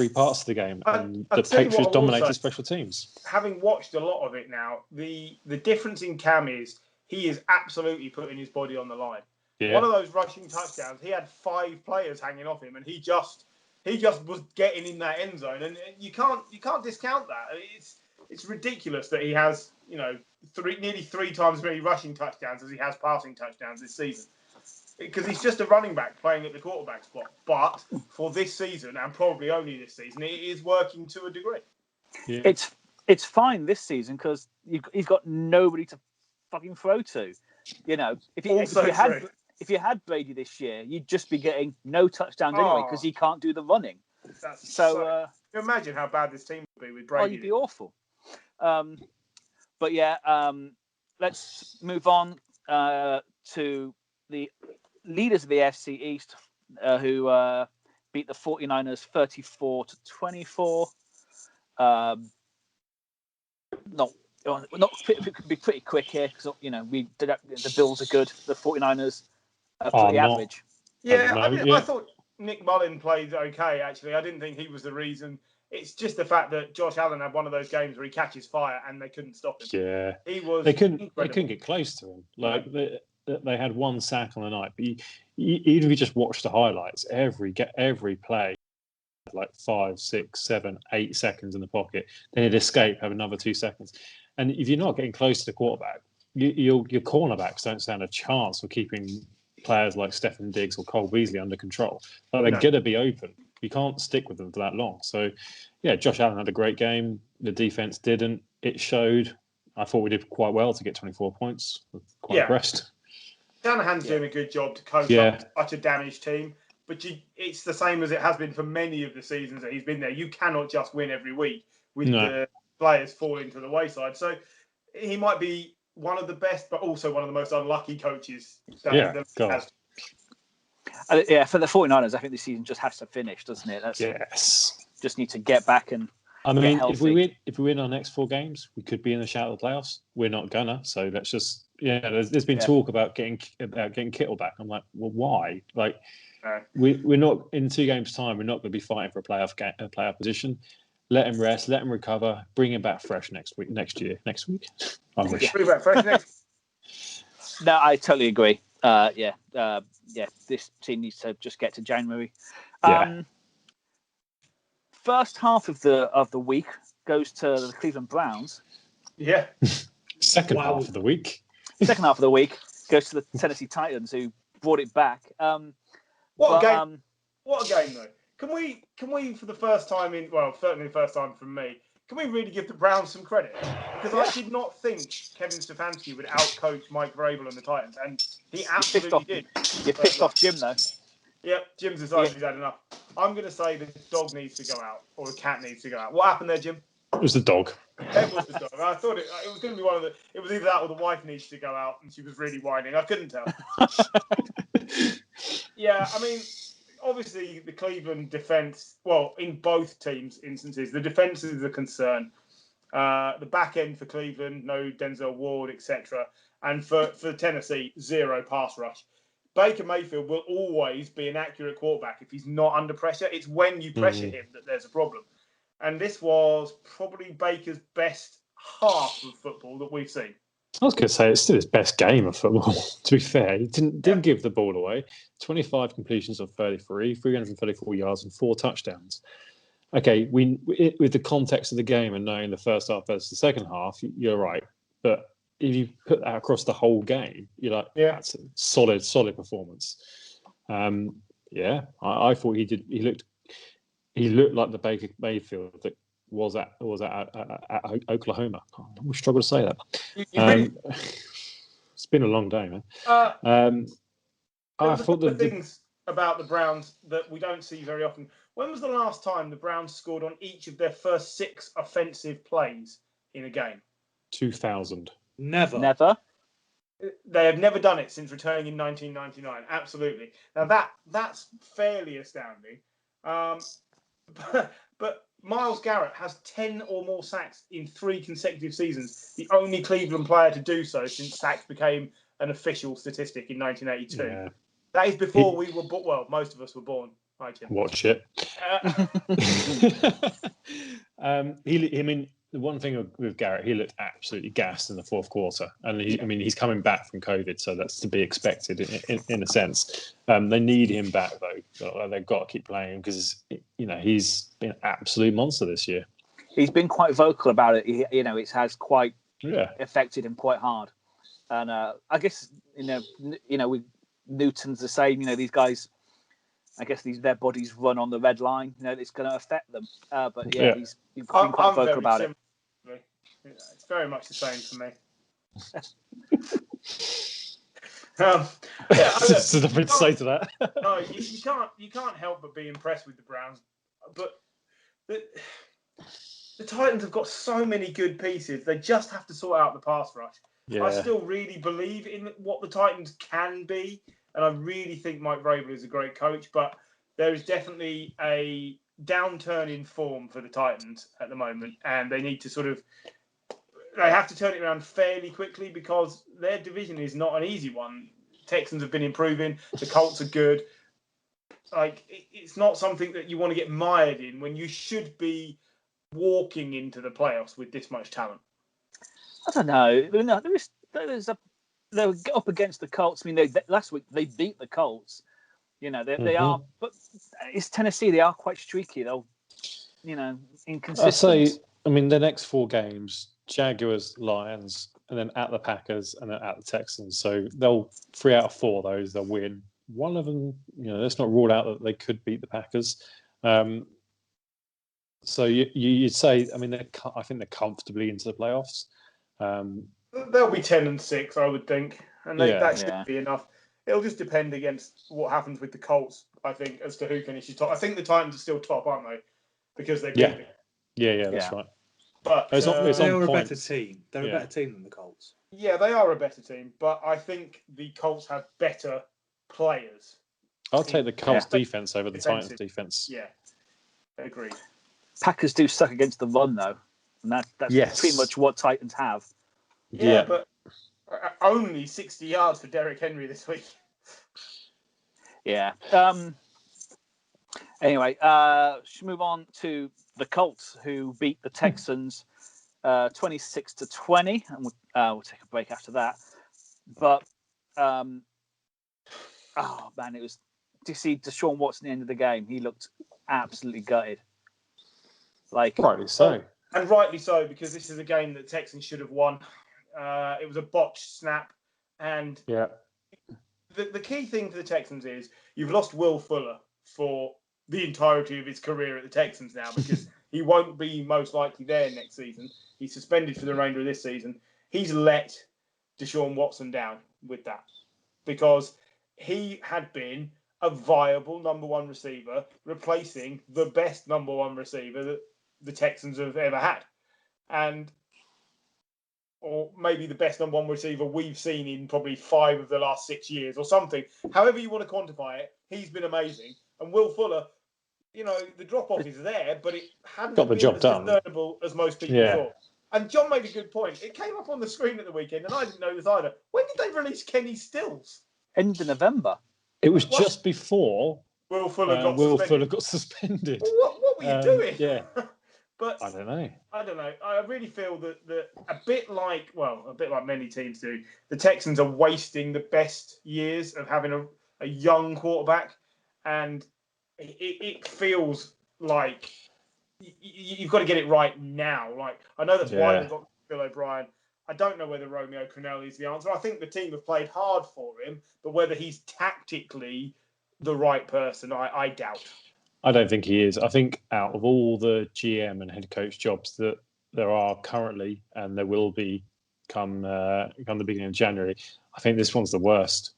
parts of the game, and the Patriots dominated special teams. Having watched a lot of it now, the difference in Cam is he is absolutely putting his body on the line. Yeah. One of those rushing touchdowns, he had 5 players hanging off him, and he just was getting in that end zone, and you can't discount that. It's ridiculous that he has nearly 3 times as many rushing touchdowns as he has passing touchdowns this season. Because he's just a running back playing at the quarterback spot. But for this season, and probably only this season, it is working to a degree. Yeah. It's fine this season because he's got nobody to fucking throw to. If you had Brady this year, you'd just be getting no touchdowns anyway because he can't do the running. Can you imagine how bad this team would be with Brady? Oh, you'd be awful. But yeah, let's move on to the leaders of the NFC East, who beat the 49ers 34-24. It could be pretty quick here because the Bills are good. The 49ers are pretty average. Yeah, I thought Nick Mullen played okay. Actually, I didn't think he was the reason. It's just the fact that Josh Allen had one of those games where he catches fire and they couldn't stop him. Yeah, he was. They couldn't get close to him. Like they had 1 sack on the night, but even if you just watch the highlights, every play, like 5, 6, 7, 8 seconds in the pocket, then he'd escape, have another 2 seconds. And if you're not getting close to the quarterback, your cornerbacks don't stand a chance for keeping players like Stefan Diggs or Cole Beasley under control. Like, they're going to be open. You can't stick with them for that long. So, yeah, Josh Allen had a great game. The defense didn't. It showed. I thought we did quite well to get 24 points. Quite impressed. Shanahan's doing a good job to coach up such a damaged team. But it's the same as it has been for many of the seasons that he's been there. You cannot just win every week with the players falling to the wayside. So he might be one of the best, but also one of the most unlucky coaches that has. For the 49ers, I think this season just has to finish, doesn't it? Just need to get back and get healthy. if we win our next 4 games, we could be in the shout of the playoffs. We're not gonna, so let's just there's been talk about getting Kittle back. I'm like, well, why? Like, we're not in 2 games time. We're not going to be fighting for a playoff position. Let him rest. Let him recover. Bring him back fresh next week. Next week. I wish. Bring him back fresh next. No, I totally agree. This team needs to just get to January. First half of the week goes to the Cleveland Browns. Yeah. Second half of the week goes to the Tennessee Titans, who brought it back. What a game though. Can we for the first time certainly the first time from me, can we really give the Browns some credit? Because I did not think Kevin Stefanski would outcoach Mike Vrabel and the Titans, and he absolutely did. You pissed off Jim, though. Yep, Jim's decided he's had enough. I'm going to say the dog needs to go out, or the cat needs to go out. What happened there, Jim? It was the dog. It was the dog. I thought it was going to be one of the. It was either that or the wife needs to go out, and she was really whining. I couldn't tell. Yeah, I mean, obviously the Cleveland defense. Well, in both teams' instances, the defense is a concern. The back end for Cleveland, no Denzel Ward, etc., and for Tennessee, zero pass rush. Baker Mayfield will always be an accurate quarterback if he's not under pressure. It's when you pressure him that there's a problem. And this was probably Baker's best half of football that we've seen. I was going to say it's still his best game of football. To be fair, he didn't give the ball away. 25 completions of 33, 334 yards, and 4 touchdowns. Okay, with the context of the game and knowing the first half versus the second half, you're right. But if you put that across the whole game, you're like, that's a solid performance. I thought he looked like the Baker Mayfield that was at Oklahoma. I struggle to say that. It's been a long day, man. I thought the things about the Browns that we don't see very often. When was the last time the Browns scored on each of their first 6 offensive plays in a game? 2000. Never. They have never done it since returning in 1999. Absolutely. Now that's fairly astounding. But Myles Garrett has 10 or more sacks in 3 consecutive seasons. The only Cleveland player to do so since sacks became an official statistic in 1982. Yeah. That is before we were born. Well, most of us were born. Watch it. The one thing with Garrett, he looked absolutely gassed in the fourth quarter, and he's coming back from COVID, so that's to be expected in a sense. They need him back though. They've got to keep playing because he's been an absolute monster this year. He's been quite vocal about it. It has quite affected him quite hard, and I guess with Newton's the same. These guys. I guess their bodies run on the red line. It's going to affect them. He's been quite vocal about it. It's very much the same for me. There's nothing to say to that. No, you can't help but be impressed with the Browns. But the Titans have got so many good pieces. They just have to sort out the pass rush. Yeah. I still really believe in what the Titans can be. And I really think Mike Vrabel is a great coach, but there is definitely a downturn in form for the Titans at the moment, and they need to they have to turn it around fairly quickly because their division is not an easy one. Texans have been improving, the Colts are good. It's not something that you want to get mired in when you should be walking into the playoffs with this much talent. I don't know. They were up against the Colts. Last week they beat the Colts. They are, but it's Tennessee. They are quite streaky, though. Inconsistent. I say, the next 4 games: Jaguars, Lions, and then at the Packers, and then at the Texans. So they'll 3 out of 4 of those they'll win. One of them, let's not rule out that they could beat the Packers. So you'd say, I think they're comfortably into the playoffs. They'll be 10-6, I would think, and that should be enough. It'll just depend against what happens with the Colts, I think, as to who finishes top. I think the Titans are still top, aren't they? Because they beat them. Yeah, that's right. But they are a better team. They're a better team than the Colts. Yeah, they are a better team, but I think the Colts have better players. I'll take the Colts defense over the Titans defense. Yeah, agreed. Packers do suck against the run, though, and that's pretty much what Titans have. Yeah, but only 60 yards for Derrick Henry this week. Yeah. Anyway, should move on to the Colts, who beat the Texans 26-20, and we'll take a break after that. But it was to see Deshaun Watson at the end of the game. He looked absolutely gutted. Rightly so. And rightly so, because this is a game that Texans should have won. It was a botched snap, and the key thing for the Texans is you've lost Will Fuller for the entirety of his career at the Texans now because He won't be most likely there next season. He's suspended for the remainder of this season. He's let Deshaun Watson down with that because he had been a viable number one receiver, replacing the best number one receiver that the Texans have ever had. Or maybe the best number one receiver we've seen in probably 5 of the last 6 years or something. However you want to quantify it, he's been amazing. And Will Fuller, the drop-off is there, but it hadn't got the been job as done, discernible as most people thought. And John made a good point. It came up on the screen at the weekend, and I didn't know this either. When did they release Kenny Stills? End of November. It was just before Will Fuller got suspended. Well, what were you doing? Yeah. But I don't know. I really feel that a bit like many teams do, the Texans are wasting the best years of having a young quarterback, and it feels like you've got to get it right now. Like, I know that's why they've got Bill O'Brien. I don't know whether Romeo Crennel is the answer. I think the team have played hard for him, but whether he's tactically the right person, I doubt. I don't think he is. I think out of all the GM and head coach jobs that there are currently, and there will be come the beginning of January, I think this one's the worst.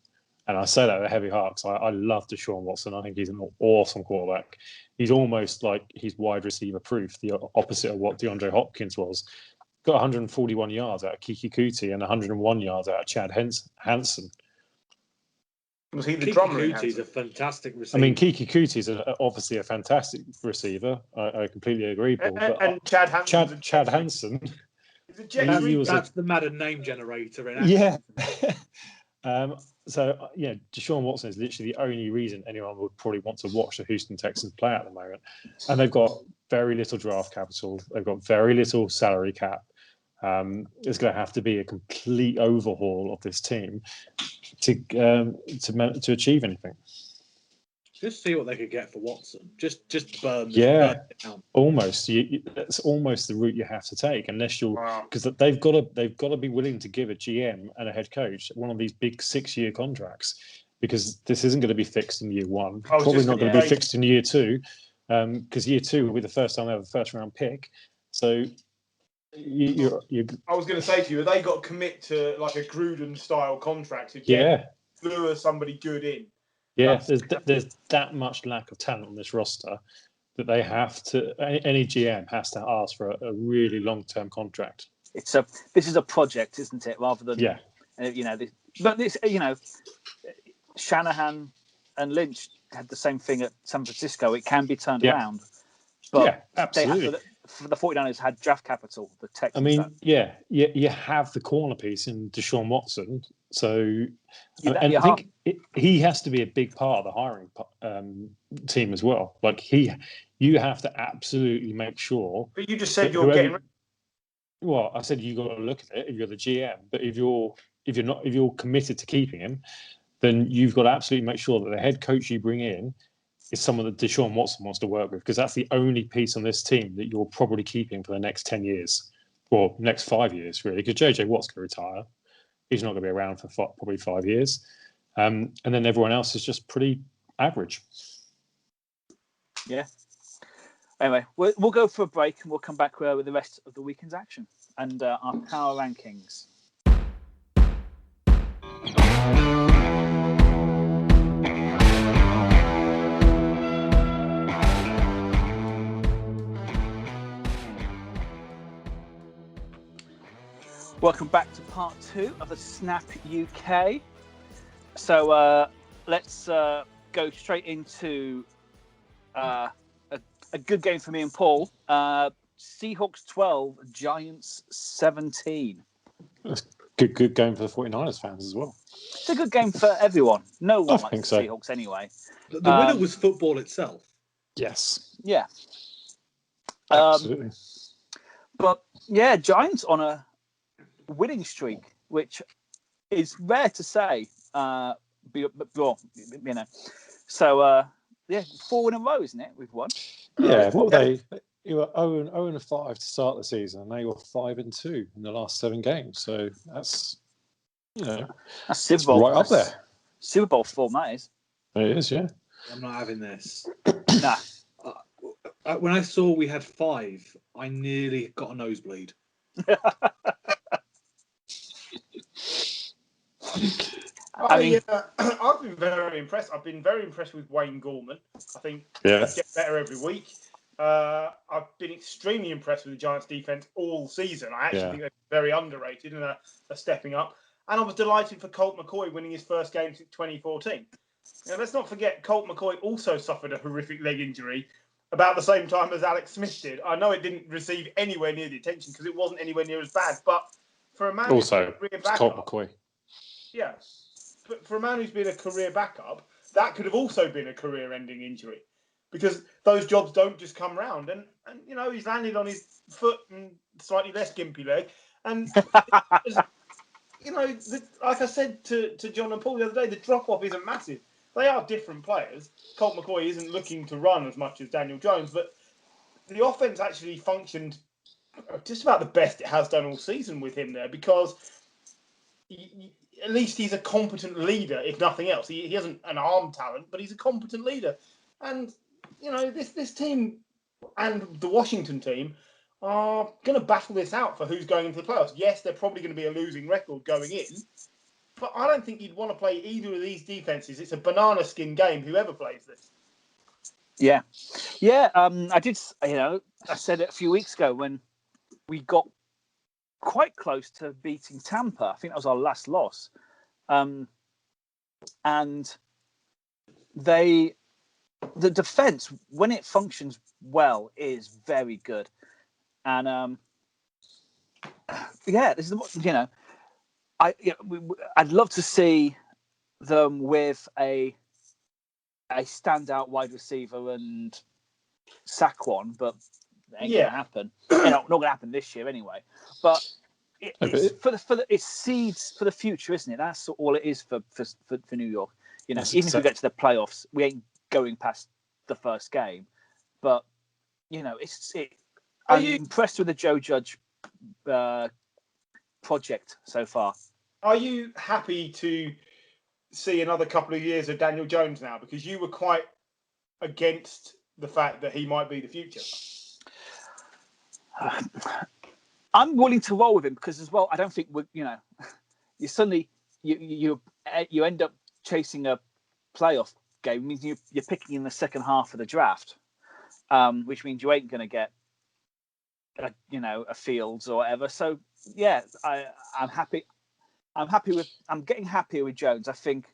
And I say that with a heavy heart because I love Deshaun Watson. I think he's an awesome quarterback. He's almost like he's wide receiver proof, the opposite of what DeAndre Hopkins was. Got 141 yards out of Kiki Kuti and 101 yards out of Chad Hansen. Was he the drummer? Kiki Kuti is a fantastic receiver. I mean, Kiki Kuti is obviously a fantastic receiver. I completely agree, Paul. And Chad Hansen. Chad Hansen. That's the Madden name generator in action. Yeah. Deshaun Watson is literally the only reason anyone would probably want to watch the Houston Texans play at the moment. And they've got very little draft capital. They've got very little salary cap. It's going to have to be a complete overhaul of this team to achieve anything. Just see what they could get for Watson. Just burn. Yeah, almost. That's almost the route you have to take, unless because they've got to be willing to give a GM and a head coach one of these big 6-year contracts, because this isn't going to be fixed in year 1. Probably not going to be fixed in year 2, because year 2 will be the first time they have a first round pick. So. I was going to say to you, have they got to commit to like a Gruden style contract to lure somebody good in? Yeah, there's that much lack of talent on this roster that they have to. Any GM has to ask for a really long-term contract. This is a project, isn't it? Rather than Shanahan and Lynch had the same thing at San Francisco. It can be turned around, but absolutely. The 49ers had draft capital. The Texans. I mean, you have the corner piece in Deshaun Watson, so I think he has to be a big part of the hiring team as well. Like you have to absolutely make sure. But you just said you're getting. Well, I said you got to look at it if you're the GM. But if you're committed to keeping him, then you've got to absolutely make sure that the head coach you bring in is someone that Deshaun Watson wants to work with, because that's the only piece on this team that you're probably keeping for the next 10 years, or next 5 years, really, because JJ Watt's going to retire. He's not going to be around for probably 5 years. And then everyone else is just pretty average. Yeah. Anyway, we'll go for a break and we'll come back with the rest of the weekend's action and our power rankings. Welcome back to part 2 of the Snap UK. So let's go straight into a good game for me and Paul. Seahawks 12, Giants 17. That's good game for the 49ers fans as well. It's a good game for everyone. No one likes the Seahawks anyway. The winner was football itself. Yes. Yeah. Absolutely. But yeah, Giants on a winning streak, which is rare to say. So 4 in a row, isn't it? We've won. Yeah. You were 0-5 to start the season, and now you're 5-2 in the last 7 games. So that's that's Super Bowl right up there. Super Bowl form, that is. It is, yeah. I'm not having this. Nah. When I saw we had 5, I nearly got a nosebleed. I've been very impressed. I've been very impressed with Wayne Gorman. I think he gets better every week. I've been extremely impressed with the Giants' defense all season. I actually think they're very underrated and are stepping up. And I was delighted for Colt McCoy winning his first game since 2014. Now, let's not forget, Colt McCoy also suffered a horrific leg injury about the same time as Alex Smith did. I know it didn't receive anywhere near the attention because it wasn't anywhere near as bad. But for a man who's been a career backup, Colt McCoy. Yeah. But for a man who's been a career backup, that could have also been a career-ending injury because those jobs don't just come round. And he's landed on his foot and slightly less gimpy leg. And, like I said to John and Paul the other day, the drop-off isn't massive. They are different players. Colt McCoy isn't looking to run as much as Daniel Jones, but the offense actually functioned just about the best it has done all season with him there because at least he's a competent leader, if nothing else. He isn't an arm talent, but he's a competent leader. And, this team and the Washington team are going to battle this out for who's going into the playoffs. Yes, they're probably going to be a losing record going in, but I don't think you'd want to play either of these defenses. It's a banana skin game, whoever plays this. Yeah. I did, I said it a few weeks ago when we got quite close to beating Tampa. I think that was our last loss. And the defense, when it functions well, is very good. And this is I'd love to see them with a standout wide receiver and Saquon, but it ain't gonna happen. Not gonna happen this year anyway. But it's seeds for the future, isn't it? That's all it is for New York. Even if we get to the playoffs, we ain't going past the first game. But I'm impressed with the Joe Judge project so far. Are you happy to see another couple of years of Daniel Jones now? Because you were quite against the fact that he might be the future. I'm willing to roll with him because as well, I don't think you suddenly you end up chasing a playoff game. It means you're picking in the second half of the draft, which means you ain't going to get a Fields or whatever. So yeah, I'm happy. I'm getting happier with Jones. I think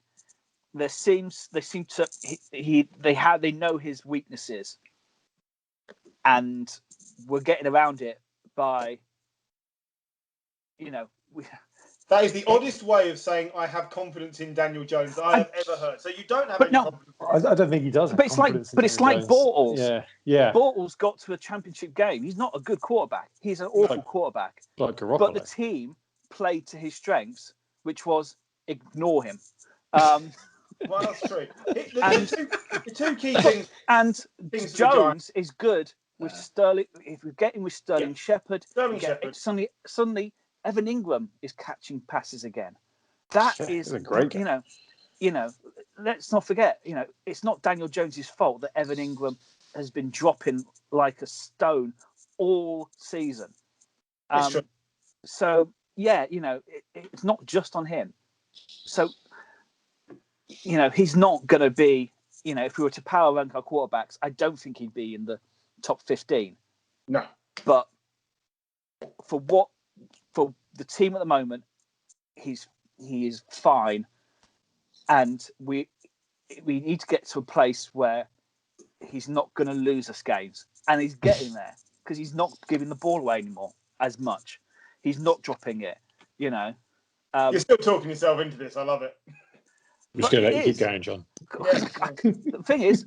they seem to they know his weaknesses, and we're getting around it by that is the oddest way of saying I have confidence in Daniel Jones that I have ever heard. So you don't have any confidence. I don't think he does. But it's like Bortles. Yeah. Bortles got to a championship game. He's not a good quarterback. He's an awful quarterback. Like Garoppolo. But the team played to his strengths, which was ignore him. Well, that's true. The two key things. And Jones is good with Sterling. If we get him with Sterling Shepard, suddenly Evan Ingram is catching passes again. That is a great game. Let's not forget, it's not Daniel Jones's fault that Evan Ingram has been dropping like a stone all season. It's true. So yeah, it's not just on him. So he's not going to be. If we were to power rank our quarterbacks, I don't think he'd be in the top 15. No. But for the team at the moment, he is fine, and we need to get to a place where he's not going to lose us games, and he's getting there because he's not giving the ball away anymore as much. He's not dropping it. You're still talking yourself into this. I love it. I'm just going to let you keep going, John. Yeah. The thing is,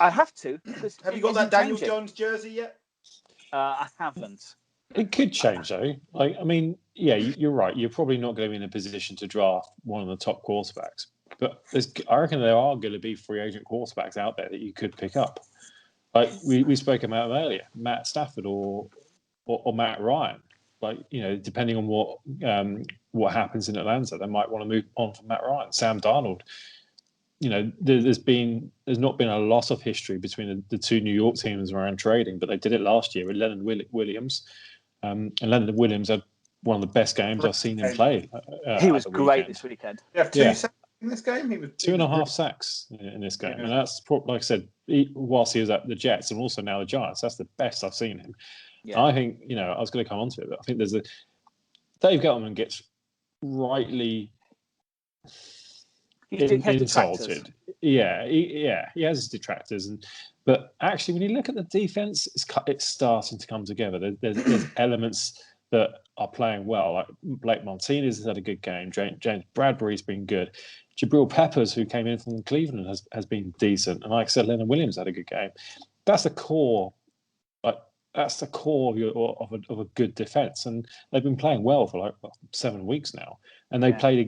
I have to. Have you got that Daniel Jones jersey yet? I haven't. It could change, though. You're right. You're probably not going to be in a position to draft one of the top quarterbacks. But I reckon there are going to be free agent quarterbacks out there that you could pick up. Like we spoke about them earlier, Matt Stafford or Matt Ryan. Depending on what happens in Atlanta, they might want to move on from Matt Ryan. Sam Darnold. there's not been a lot of history between the two New York teams around trading, but they did it last year with Leonard Williams. And Leonard Williams had one of the best games I've seen him play. He was great this weekend. Yeah, two sacks in this game. He was 2.5 sacks in this game, and that's like I said. Whilst he was at the Jets and also now the Giants, that's the best I've seen him. Yeah. I think I was going to come on to it, but I think there's Dave Gettleman gets rightly insulted. Yeah, he has his detractors, but actually, when you look at the defense, it's starting to come together. There's elements that are playing well. Like Blake Martinez has had a good game. James Bradbury's been good. Jabril Peppers, who came in from Cleveland, has been decent. And like I said, Leonard Williams had a good game. That's the core. That's the core of a good defense, and they've been playing well for 7 weeks now. And they they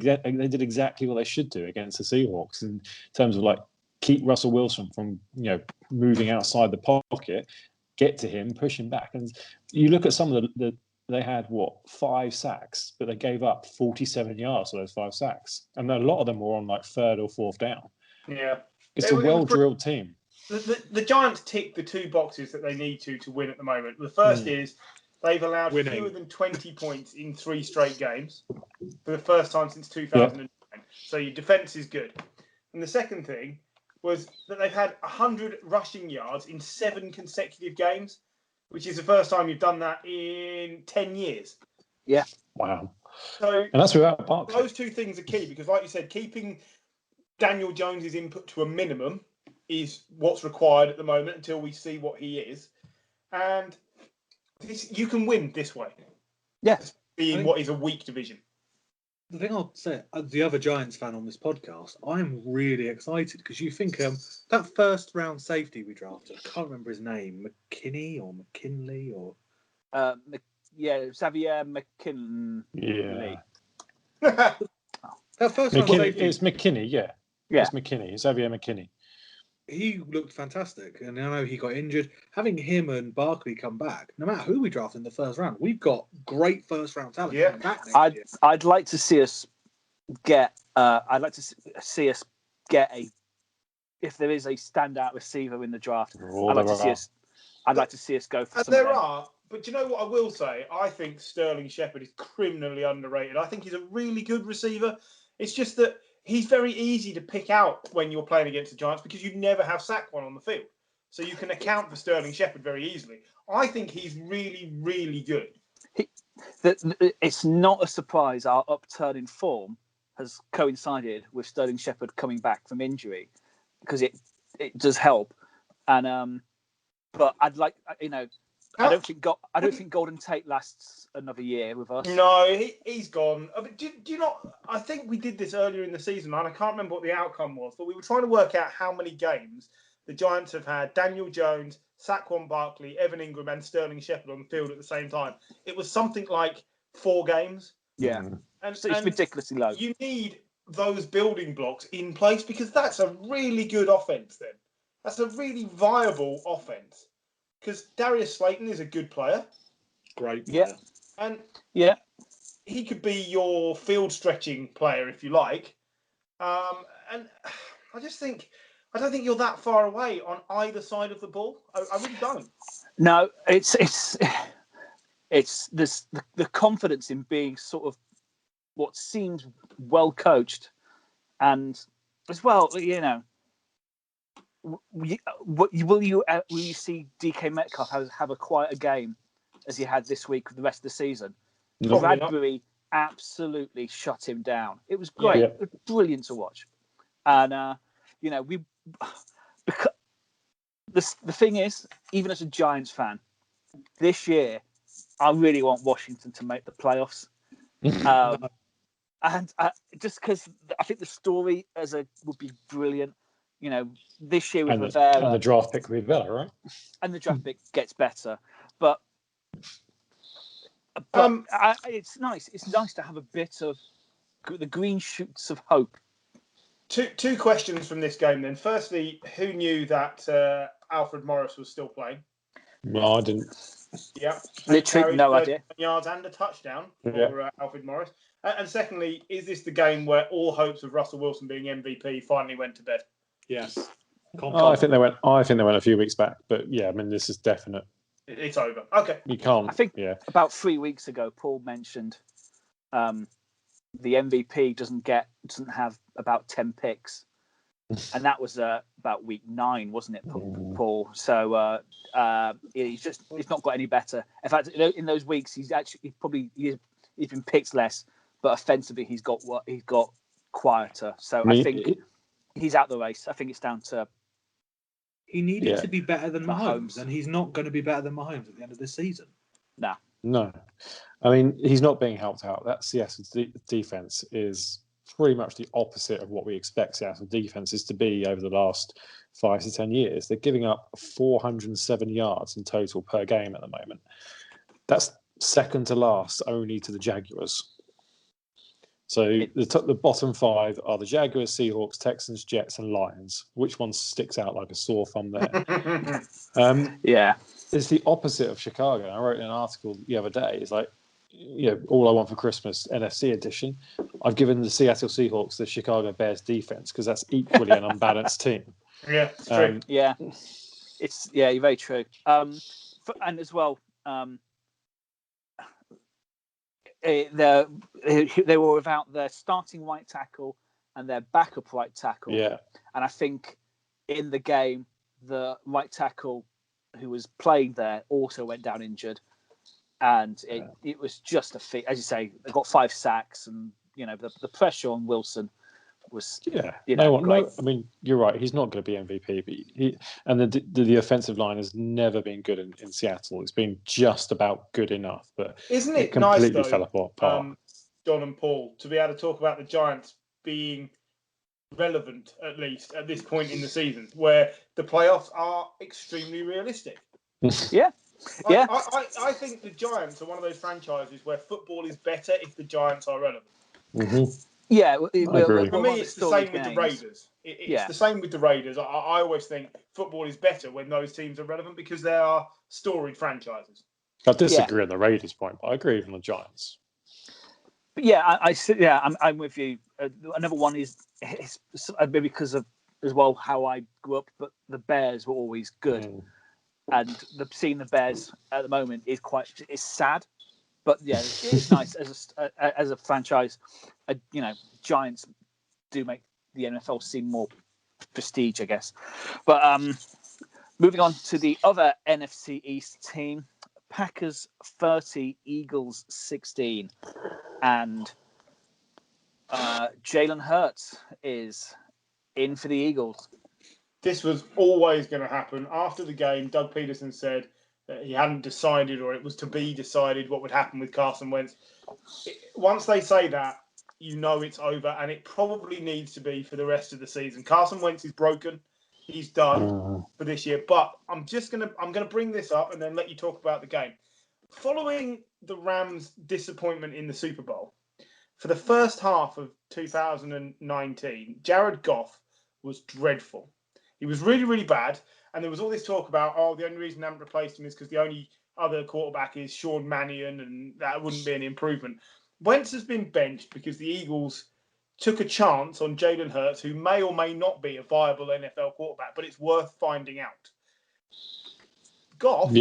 did exactly what they should do against the Seahawks in terms of keep Russell Wilson from moving outside the pocket, get to him, push him back. And you look at some of they had 5 sacks, but they gave up 47 yards for those 5 sacks, and a lot of them were on 3rd or 4th down. Yeah, it's a well-drilled team. The Giants tick the 2 boxes that they need to win at the moment. The first is they've allowed fewer than 20 points in 3 straight games for the first time since 2009. Yep. So your defense is good. And the second thing was that they've had 100 rushing yards in 7 consecutive games, which is the first time you've done that in 10 years. Yeah. Wow. So, and that's without Barkley. Those 2 things are key because, like you said, keeping Daniel Jones's input to a minimum is what's required at the moment until we see what he is. And you can win this way. Yes. Being what is a weak division. The thing I'll say, as the other Giants fan on this podcast, I'm really excited because you think that first round safety we drafted, I can't remember his name, McKinney or McKinley or... Xavier McKinley. Yeah. That first round safety... It's McKinney, yeah. It's McKinney, Xavier McKinney. He looked fantastic, and I know he got injured. Having him and Barkley come back, no matter who we draft in the first round, we've got great first round talent. Yeah, I'd like to see us get. I'd like to see us get if there is a standout receiver in the draft. I'd like to see us go for. There are, but do you know what I will say? I think Sterling Shepard is criminally underrated. I think he's a really good receiver. It's just that he's very easy to pick out when you're playing against the Giants because you never have sacked one on the field. So you can account for Sterling Shepard very easily. I think he's really, really good. It's not a surprise our upturn in form has coincided with Sterling Shepard coming back from injury because it does help. And but I'd like I don't think Golden Tate lasts another year with us. No, he's gone. Do you not? I think we did this earlier in the season, man. I can't remember what the outcome was, but we were trying to work out how many games the Giants have had Daniel Jones, Saquon Barkley, Evan Ingram, and Sterling Shepard on the field at the same time. It was something like 4 games. Yeah, and so it's ridiculously low. You need those building blocks in place because that's a really good offense. Then that's a really viable offense. Because Darius Slayton is a good player. Great player. Yeah. And he could be your field stretching player if you like. And I just think I don't think you're that far away on either side of the ball. I really don't. No, it's this the confidence in being sort of what seems well coached, and as well, will you see DK Metcalf have a quieter game as he had this week with the rest of the season? Bradbury absolutely shut him down. It was great, It was brilliant to watch, and because the thing is, even as a Giants fan, this year I really want Washington to make the playoffs, and just because I think the story would be brilliant. This year with Rivera, and the draft pick will be better, right? And the draft pick gets better, but it's nice. It's nice to have a bit of the green shoots of hope. Two questions from this game then. Firstly, who knew that Alfred Morris was still playing? Well, I didn't. Yeah. Literally no idea. Yards and a touchdown for Alfred Morris. And secondly, is this the game where all hopes of Russell Wilson being MVP finally went to bed? Yes. I think they went a few weeks back, but yeah, I mean, this is definite. It's over. Okay. You can't. I think about 3 weeks ago, Paul mentioned the MVP doesn't have about 10 picks, and that was about week 9, wasn't it, Paul? So he's not got any better. In fact, in those weeks, he's been picked less, but offensively, he's got quieter. So I think he's out the race. I think it's down to. He needed to be better than Mahomes, and he's not going to be better than Mahomes at the end of this season. No. I mean, he's not being helped out. That Seattle defense is pretty much the opposite of what we expect Seattle defenses to be over the last 5 to 10 years. They're giving up 407 yards in total per game at the moment. That's second to last only to the Jaguars. So the bottom 5 are the Jaguars, Seahawks, Texans, Jets, and Lions. Which one sticks out like a sore thumb there? It's the opposite of Chicago. I wrote an article the other day. It's like, all I want for Christmas, NFC edition. I've given the Seattle Seahawks the Chicago Bears defense because that's equally an unbalanced team. Yeah, it's true. You're very true. And as well, they were without their starting right tackle and their backup right tackle. Yeah. And I think in the game, the right tackle who was playing there also went down injured. And it was just a fit. As you say, they got 5 sacks, and the pressure on Wilson was great. I mean, you're right. He's not going to be MVP, but the offensive line has never been good in Seattle. It's been just about good enough, but isn't it completely nice, though, fell apart. John and Paul, to be able to talk about the Giants being relevant, at least at this point in the season, where the playoffs are extremely realistic. I think the Giants are one of those franchises where football is better if the Giants are relevant. Mm-hmm. Yeah, for me, it's the same with the Raiders. It's the same with the Raiders. I always think football is better when those teams are relevant because they are storied franchises. I disagree on the Raiders point, but I agree on the Giants. But yeah, I'm with you. Another one is maybe because of as well how I grew up, but the Bears were always good, and seeing the Bears at the moment is sad. But yeah, it's nice as a franchise. Giants do make the NFL seem more prestige, I guess. But moving on to the other NFC East team, Packers 30, Eagles 16, and Jalen Hurts is in for the Eagles. This was always going to happen. After the game, Doug Peterson said that he hadn't decided, or it was to be decided, what would happen with Carson Wentz. Once they say that, it's over, and it probably needs to be for the rest of the season. Carson Wentz is broken; he's done for this year. But I'm gonna bring this up and then let you talk about the game. Following the Rams' disappointment in the Super Bowl, for the first half of 2019, Jared Goff was dreadful. He was really, really bad. And there was all this talk about, the only reason they haven't replaced him is because the only other quarterback is Sean Mannion, and that wouldn't be an improvement. Wentz has been benched because the Eagles took a chance on Jalen Hurts, who may or may not be a viable NFL quarterback, but it's worth finding out. Goff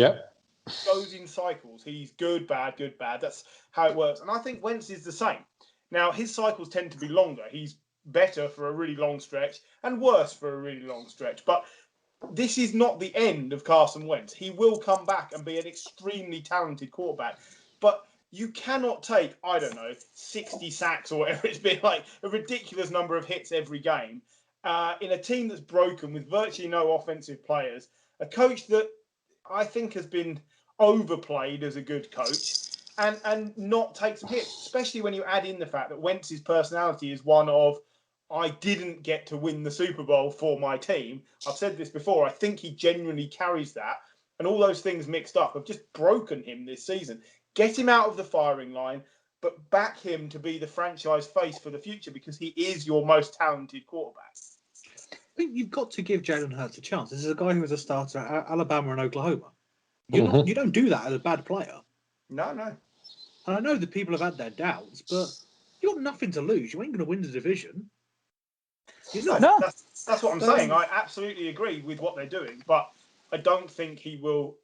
goes in cycles. He's good, bad, good, bad. That's how it works. And I think Wentz is the same. Now, his cycles tend to be longer. He's better for a really long stretch and worse for a really long stretch. But this is not the end of Carson Wentz. He will come back and be an extremely talented quarterback. But you cannot take, 60 sacks or whatever it's been, like a ridiculous number of hits every game in a team that's broken with virtually no offensive players, a coach that I think has been overplayed as a good coach, and not take some hits, especially when you add in the fact that Wentz's personality is one of, I didn't get to win the Super Bowl for my team. I've said this before. I think he genuinely carries that. And all those things mixed up have just broken him this season. Get him out of the firing line, but back him to be the franchise face for the future because he is your most talented quarterback. I think you've got to give Jalen Hurts a chance. This is a guy who was a starter at Alabama and Oklahoma. You don't do that as a bad player. No. And I know that people have had their doubts, but you've got nothing to lose. You ain't going to win the division. No. That's what I'm saying. I absolutely agree with what they're doing, but I don't think he will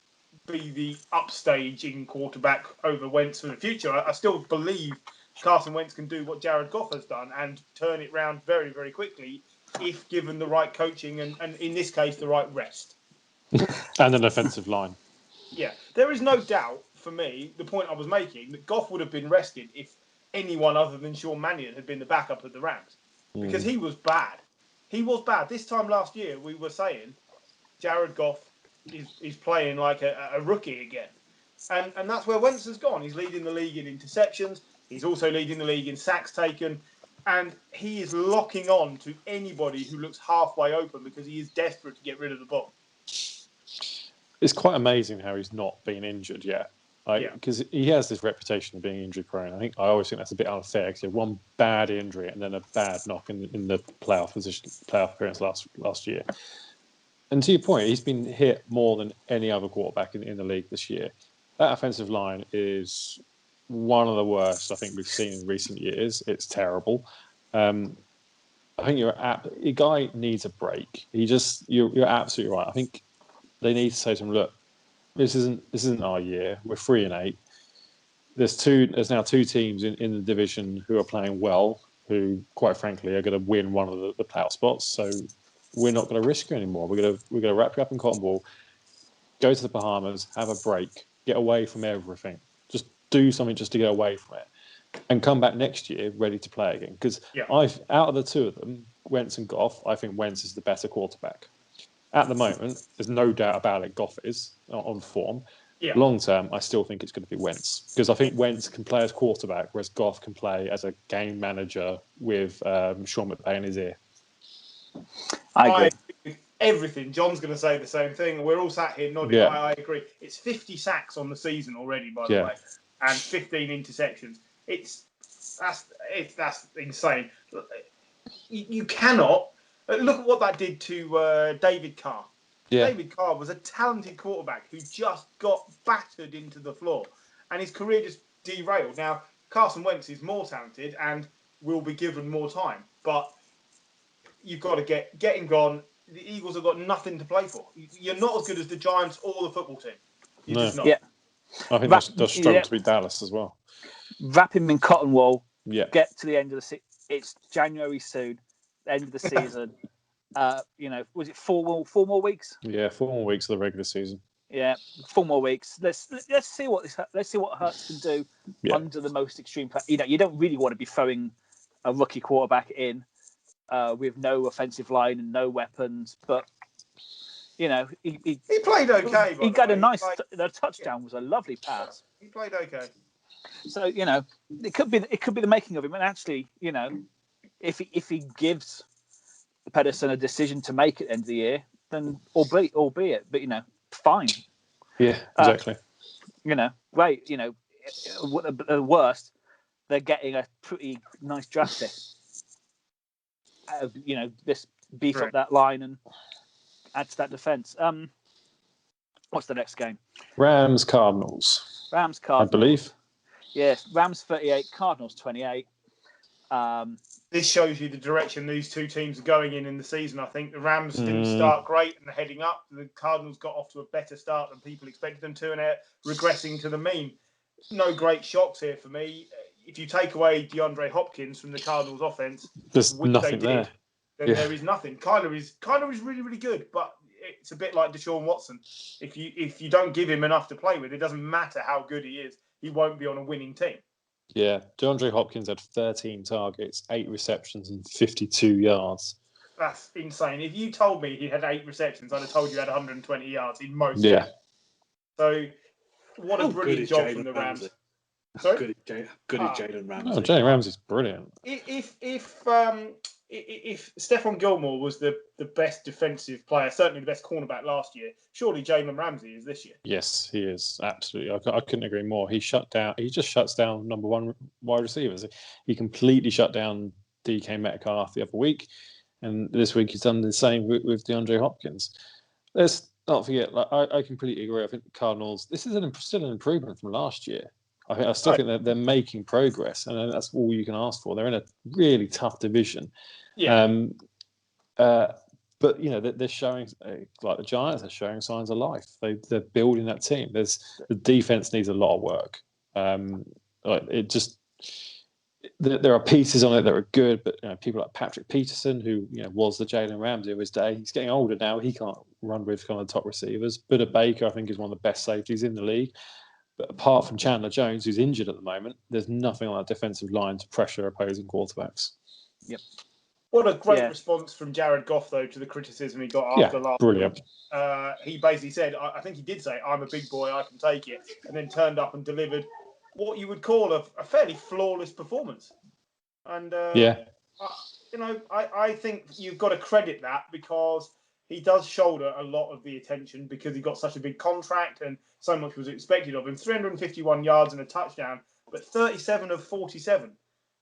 be the upstaging quarterback over Wentz for the future. I still believe Carson Wentz can do what Jared Goff has done and turn it round very, very quickly if given the right coaching and in this case, the right rest. And an offensive line. Yeah, there is no doubt for me, the point I was making, that Goff would have been rested if anyone other than Sean Mannion had been the backup of the Rams. Because he was bad. He was bad. This time last year, we were saying Jared Goff is playing like a rookie again. And that's where Wentz has gone. He's leading the league in interceptions. He's also leading the league in sacks taken. And he is locking on to anybody who looks halfway open because he is desperate to get rid of the ball. It's quite amazing how he's not been injured yet. Because he has this reputation of being injury prone. I always think that's a bit unfair because he had one bad injury and then a bad knock in the playoff appearance last year. And to your point, he's been hit more than any other quarterback in the league this year. That offensive line is one of the worst I think we've seen in recent years. It's terrible. I think your guy needs a break. You're absolutely right. I think they need to say to him, look, this isn't our year. We're 3-8. There's now two teams in the division who are playing well, who quite frankly are going to win one of the playoff spots. So we're not going to risk it anymore. We're going to wrap you up in cotton wool, go to the Bahamas, have a break, get away from everything. Just do something just to get away from it, and come back next year ready to play again. Because out of the two of them, Wentz and Goff, I think Wentz is the better quarterback. At the moment, there's no doubt about it. Goff is on form. Yeah. Long term, I still think it's going to be Wentz because I think Wentz can play as quarterback, whereas Goff can play as a game manager with Sean McVay in his ear. I agree with everything. John's going to say the same thing. We're all sat here nodding. Yeah. I agree. It's 50 sacks on the season already, by the way, and 15 interceptions. That's insane. You cannot. Look at what that did to David Carr. Yeah. David Carr was a talented quarterback who just got battered into the floor. And his career just derailed. Now, Carson Wentz is more talented and will be given more time. But you've got to get him gone. The Eagles have got nothing to play for. You're not as good as the Giants or the football team. You're just not. Yeah. I think they'll struggle to beat Dallas as well. Wrap him in cotton wool. Yeah. Get to the end of the season. It's January soon. End of the season. Was it 4 more weeks? Yeah, 4 more weeks of the regular season. Yeah, 4 more weeks. Let's see what Hurts can do under the most extreme. You don't really want to be throwing a rookie quarterback in with no offensive line and no weapons. But he played okay. He got a nice. The touchdown was a lovely pass. He played okay. So it could be the making of him. And actually, if he gives Pedersen a decision to make at the end of the year, then albeit, but fine. Yeah, exactly. Great. The worst, they're getting a pretty nice draft pick. This beef up that line and add to that defense. What's the next game? Rams Cardinals. I believe. Yes, Rams 38, Cardinals 28. This shows you the direction these two teams are going in the season. I think the Rams didn't start great and they're heading up. The Cardinals got off to a better start than people expected them to and they're regressing to the mean. No great shocks here for me. If you take away DeAndre Hopkins from the Cardinals offense, there's nothing there. Then there is nothing. Kyler is really, really good, but it's a bit like Deshaun Watson. If you don't give him enough to play with, it doesn't matter how good he is. He won't be on a winning team. Yeah, DeAndre Hopkins had 13 targets, 8 receptions, and 52 yards. That's insane. If you told me he had 8 receptions, I'd have told you he had 120 yards in most games. So, what a brilliant job from the Rams. Sorry? Good is Jalen Ramsey. Oh, Jalen Ramsey's brilliant. If Stephon Gilmore was the best defensive player, certainly the best cornerback last year, surely Jalen Ramsey is this year. Yes, he is. Absolutely. I couldn't agree more. He just shuts down number one wide receivers. He completely shut down DK Metcalf the other week. And this week he's done the same with DeAndre Hopkins. There's not forget, like, I completely agree. I think the Cardinals, this is still an improvement from last year. I still think that they're making progress, and that's all you can ask for. They're in a really tough division. Yeah. But they're showing, like the Giants, they're showing signs of life. They're building that team. The defense needs a lot of work. There are pieces on it that are good, but people like Patrick Peterson, who was the Jalen Ramsey of his day, he's getting older now. He can't run with kind of top receivers. Buda Baker, I think, is one of the best safeties in the league. But apart from Chandler Jones, who's injured at the moment, there's nothing on that defensive line to pressure opposing quarterbacks. Yep. What a great response from Jared Goff, though, to the criticism he got after last brilliant. week. He basically said, I think he did say, I'm a big boy, I can take it, and then turned up and delivered what you would call a fairly flawless performance. And, I think you've got to credit that because he does shoulder a lot of the attention because he got such a big contract and so much was expected of him. 351 yards and a touchdown, but 37 of 47.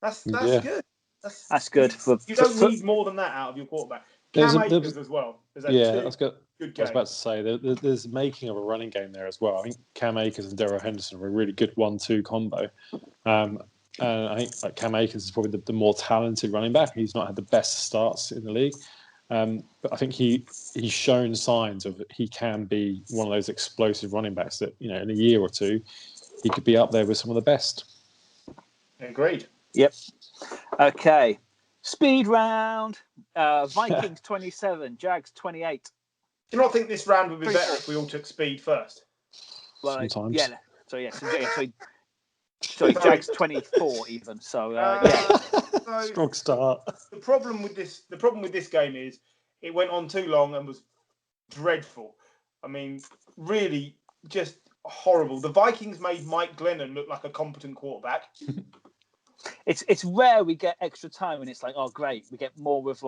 That's good. That's good. You don't need more than that out of your quarterback. Cam Akers as well. That's good. Good I was about to say there's making of a running game there as well. I think Cam Akers and Darrell Henderson are a really good 1-2 combo. And I think Cam Akers is probably the more talented running back. He's not had the best starts in the league. But I think he's shown signs of he can be one of those explosive running backs that, in a year or two, he could be up there with some of the best. Agreed. Yep. Okay. Speed round. Vikings 27, Jags 28. Do you not think this round would be better if we all took speed first? Well, sometimes. Yeah. So Jags 24 even. So strong start. The problem with this game is it went on too long and was dreadful. I mean, really just horrible. The Vikings made Mike Glennon look like a competent quarterback. It's rare we get extra time and it's like, oh great, we get more with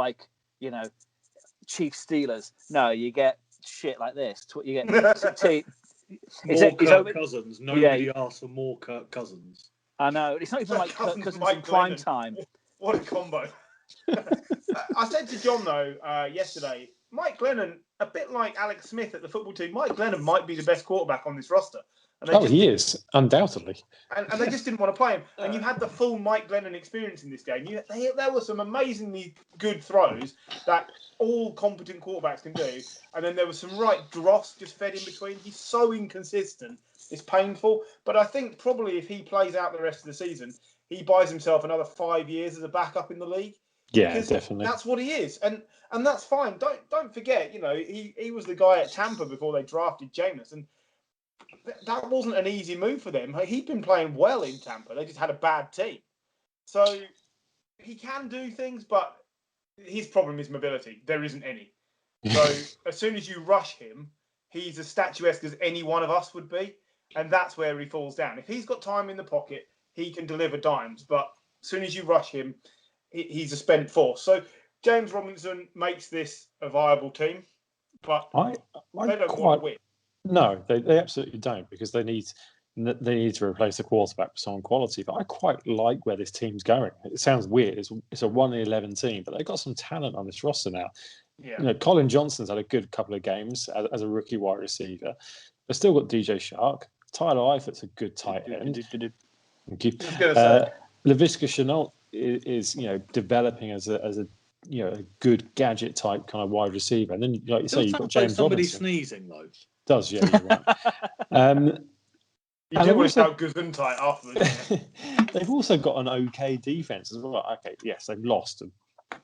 Chiefs Steelers. No, you get shit like this. You get Kirk Cousins. Nobody asked for more Kirk Cousins. I know. It's not even like Kirk Cousins in prime time. What a combo. I said to John, though, yesterday, Mike Glennon, a bit like Alex Smith at the football team, Mike Glennon might be the best quarterback on this roster. He is, undoubtedly. And they just didn't want to play him. And you had the full Mike Glennon experience in this game. There were some amazingly good throws that all competent quarterbacks can do. And then there was some right dross just fed in between. He's so inconsistent. It's painful. But I think probably if he plays out the rest of the season, he buys himself another 5 years as a backup in the league. Yeah, definitely. That's what he is. And that's fine. Don't forget, he was the guy at Tampa before they drafted Jameis. And that wasn't an easy move for them. He'd been playing well in Tampa. They just had a bad team. So he can do things, but his problem is mobility. There isn't any. So as soon as you rush him, he's as statuesque as any one of us would be. And that's where he falls down. If he's got time in the pocket, he can deliver dimes. But as soon as you rush him, he's a spent force. So James Robinson makes this a viable team. But they don't want to win. No, they absolutely don't, because they need to replace the quarterback with someone quality. But I quite like where this team's going. It sounds weird. It's a 1-11 team, but they've got some talent on this roster now. Yeah. Colin Johnson's had a good couple of games as a rookie wide receiver. They've still got DJ Shark. Tyler Eifert's a good tight end. Thank you. Laviska Shenault is developing as a good gadget type kind of wide receiver. And then, like you say, you've got James somebody Robinson. Sneezing though. Does, yeah, you're right. You do want to shout Gesundheit afterwards. They've also got an okay defense as well. Okay, yes, they've lost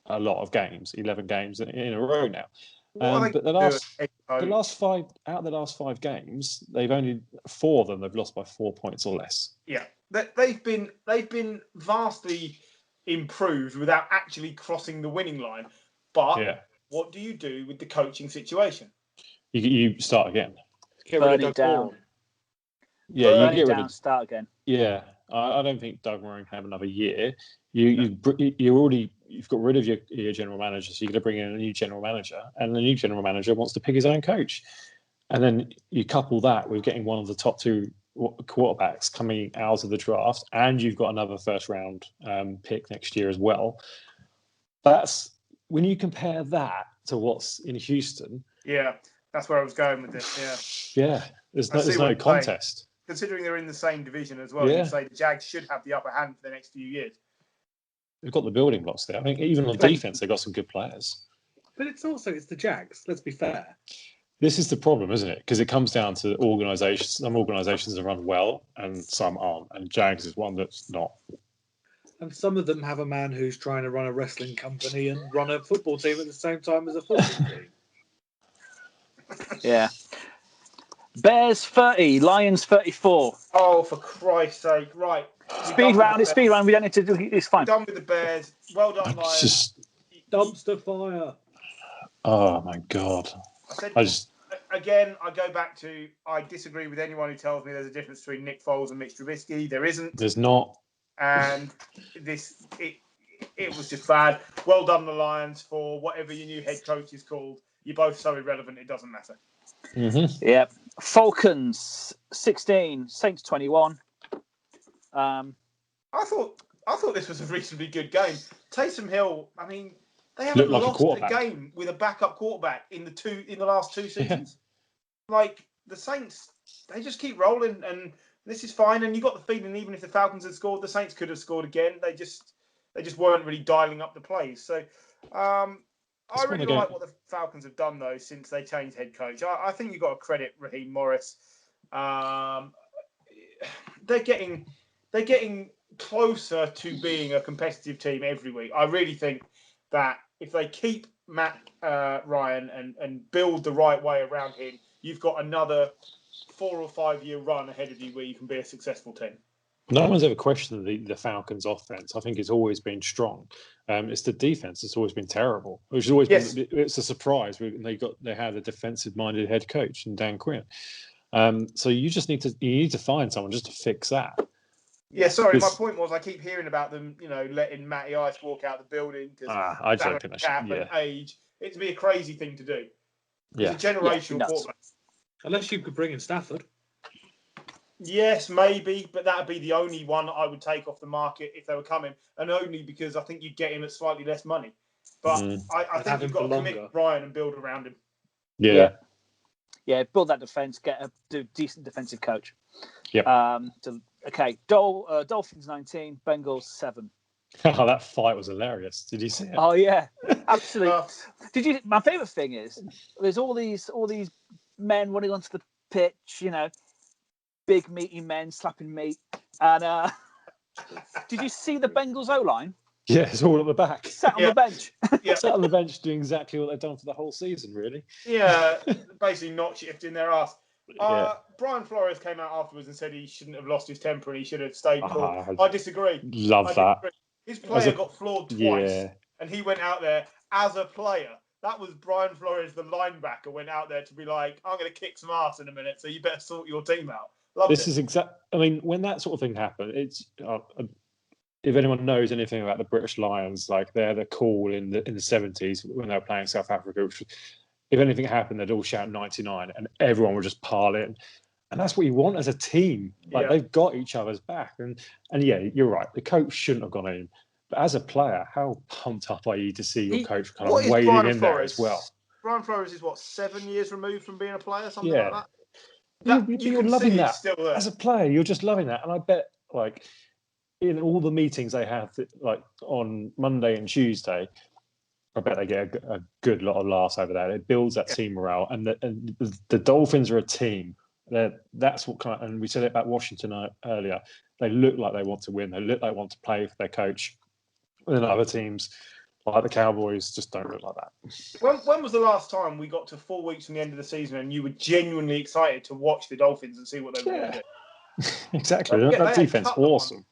a lot of games, 11 games in a row now. But the last 5 games, they've only 4 of them they've lost by 4 points or less. Yeah, they've been vastly improved without actually crossing the winning line. But what do you do with the coaching situation? You start again. Burn it down. Yeah, you get rid of start again. Yeah, I don't think Doug Marone can have another year. You've got rid of your general manager, so you're going to bring in a new general manager, and the new general manager wants to pick his own coach. And then you couple that with getting one of the top 2 quarterbacks coming out of the draft, and you've got another first round pick next year as well. That's when you compare that to what's in Houston. Yeah. That's where I was going with this. Yeah. Yeah. There's no contest. Considering they're in the same division as well, you'd say the Jags should have the upper hand for the next few years. They've got the building blocks there. I mean, even on defense, they've got some good players. But it's the Jags. Let's be fair. This is the problem, isn't it? Because it comes down to organisations. Some organisations are run well, and some aren't. And Jags is one that's not. And some of them have a man who's trying to run a wrestling company and run a football team at the same time as a football team. Yeah. Bears 30, Lions 34. Oh, for Christ's sake! Right. Speed round. It's speed round. We don't need to do. It's fine. Done with the Bears. Well done, Lions. Just dumpster fire. Oh my God! Again, I go back to I disagree with anyone who tells me there's a difference between Nick Foles and Mitch Trubisky. There isn't. There's not. And it was just bad. Well done, the Lions, for whatever your new head coach is called. You're both so irrelevant, it doesn't matter. Mm-hmm. Yep. Falcons 16, Saints 21. I thought this was a reasonably good game. Taysom Hill, I mean, they haven't lost a game with a backup quarterback in the last two seasons. Yeah. Like the Saints, they just keep rolling, and this is fine. And you got the feeling even if the Falcons had scored, the Saints could have scored again. They just weren't really dialing up the plays. So I really like what the Falcons have done though since they changed head coach. I think you've got to credit Raheem Morris. They're getting closer to being a competitive team every week. I really think that if they keep Matt Ryan and build the right way around him, you've got another 4 or 5 year run ahead of you where you can be a successful team. No one's ever questioned the Falcons' offense. I think it's always been strong. It's the defense that's always been terrible, which has always been. It's a surprise. They had a defensive-minded head coach in Dan Quinn. So you just need to find someone just to fix that. Yeah, sorry. My point was I keep hearing about them, letting Matty Ice walk out the building because I don't think cap and age. It'd be a crazy thing to do. Yeah, it's a generational quarterback. Unless you could bring in Stafford. Yes, maybe, but that would be the only one I would take off the market if they were coming, and only because I think you'd get him at slightly less money. But I think you've got to commit Ryan and build around him. Yeah, build that defense, get a decent defensive coach. Yeah. Okay, Dolphins 19, Bengals 7. Oh, that fight was hilarious. Did you see it? Oh yeah, absolutely. My favourite thing is there's all these men running onto the pitch, big meaty men slapping meat. And did you see the Bengals O-line? Yeah, it's all at the back. Sat on the bench. Sat on the bench doing exactly what they've done for the whole season, really. Yeah, basically not shifting their ass. Brian Flores came out afterwards and said he shouldn't have lost his temper and he should have stayed cool. I disagree. Love that. His player got floored twice and he went out there as a player. That was Brian Flores, the linebacker, went out there to be like, I'm going to kick some ass in a minute, so you better sort your team out. This is exact. I mean, when that sort of thing happened, it's if anyone knows anything about the British Lions, like they're cool in the 70s when they were playing South Africa. Which, if anything happened, they'd all shout 99, and everyone would just pile in. And that's what you want as a team. Like they've got each other's back. And yeah, you're right. The coach shouldn't have gone in. But as a player, how pumped up are you to see your coach kind of wading in there as well? Brian Flores is 7 years removed from being a player, something like that. You're loving that as a player. You're just loving that, and I bet, like in all the meetings they have, like on Monday and Tuesday, I bet they get a good lot of laughs over that. It builds that team morale, and the Dolphins are a team. That's what and we said it about Washington earlier. They look like they want to win. They look like they want to play for their coach. And then other teams, like the Cowboys, just don't look like that. When was the last time we got to 4 weeks from the end of the season and you were genuinely excited to watch the Dolphins and see what they were going to do? Exactly. That defense, awesome.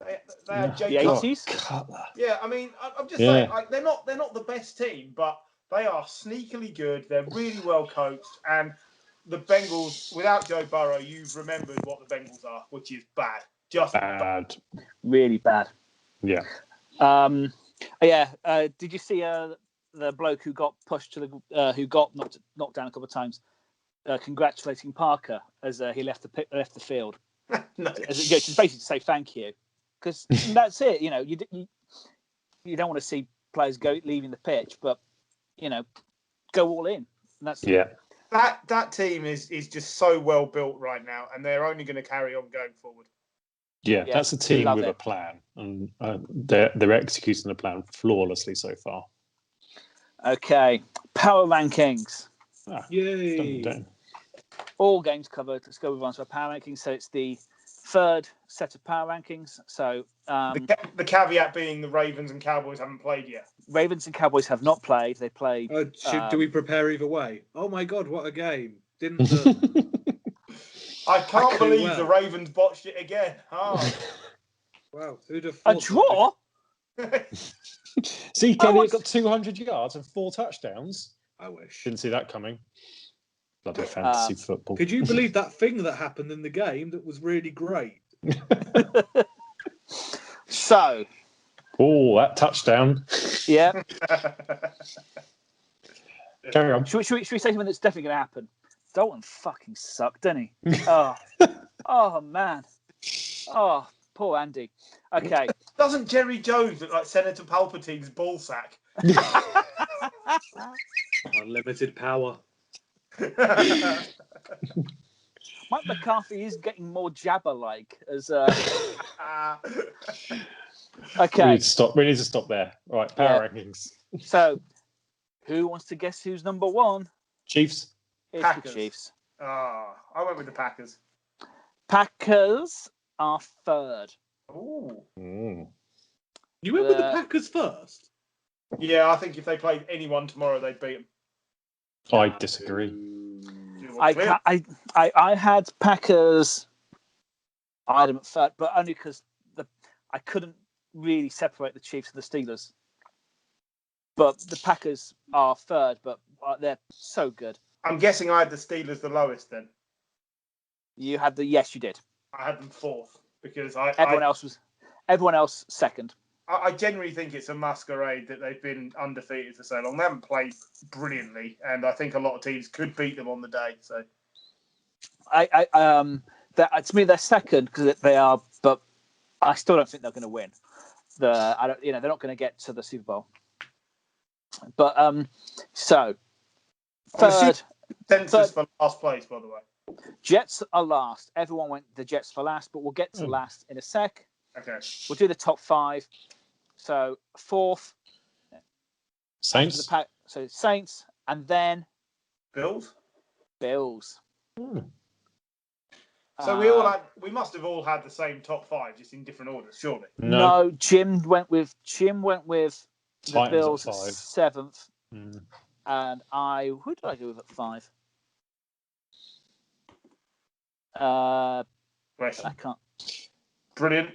They had the 80s. Yeah, I mean, I'm just saying, like, they're not the best team, but they are sneakily good. They're really well coached, and the Bengals, without Joe Burrow, you've remembered what the Bengals are, which is bad, just bad, really bad. Yeah. Did you see the bloke who got pushed to who got knocked down a couple of times, congratulating Parker as he left the field? No. Just basically to say thank you, because that's it. You don't want to see players leaving the pitch, but go all in. That team is just so well built right now, and they're only going to carry on going forward. Yeah, that's a team with a plan, and they're executing the plan flawlessly so far. Okay, power rankings. Yay! All games covered. Let's go with on to our power rankings. So it's the third set of power rankings. So the caveat being the Ravens and Cowboys haven't played yet. Ravens and Cowboys have not played. They played. Do we prepare either way? Oh my God, what a game! Didn't I can't believe the Ravens botched it again. Oh. Wow, who'd have thought a draw? See, Kelly got 200 yards and 4 touchdowns. I wish. Didn't see that coming. Bloody fantasy football. Could you believe that thing that happened in the game that was really great? So. Oh, that touchdown. Yeah. Carry on. Should we say something that's definitely going to happen? Dalton fucking sucked, didn't he? Oh, man. Oh, poor Andy. Okay. Doesn't Jerry Jones look like Senator Palpatine's ballsack? Unlimited power. Mike McCarthy is getting more Jabba-like as. Okay. We need to stop there. All right, power rankings. So, who wants to guess who's number one? Chiefs. It's the Chiefs. I went with the Packers. Packers are third. Ooh. You went with the Packers first? Yeah, I think if they played anyone tomorrow, they'd beat them. I disagree. I had Packers. I had them at third, but only because I couldn't really separate the Chiefs and the Steelers. But the Packers are third, but they're so good. I'm guessing I had the Steelers the lowest then. You had yes, you did. I had them fourth because everyone else second. I genuinely think it's a masquerade that they've been undefeated for so long. They haven't played brilliantly, and I think a lot of teams could beat them on the day. So, to me they're second because they are, but I still don't think they're going to win. They're not going to get to the Super Bowl. But so third for last place, by the way. Jets are last. Everyone went the Jets for last, but we'll get to last in a sec. Okay. We'll do the top 5. So fourth, Saints. So Saints, and then Bills. So we must have all had the same top 5, just in different orders, surely. No, Jim went with the Bills at 7th, and who did I go with at 5? Question. I can't. Brilliant.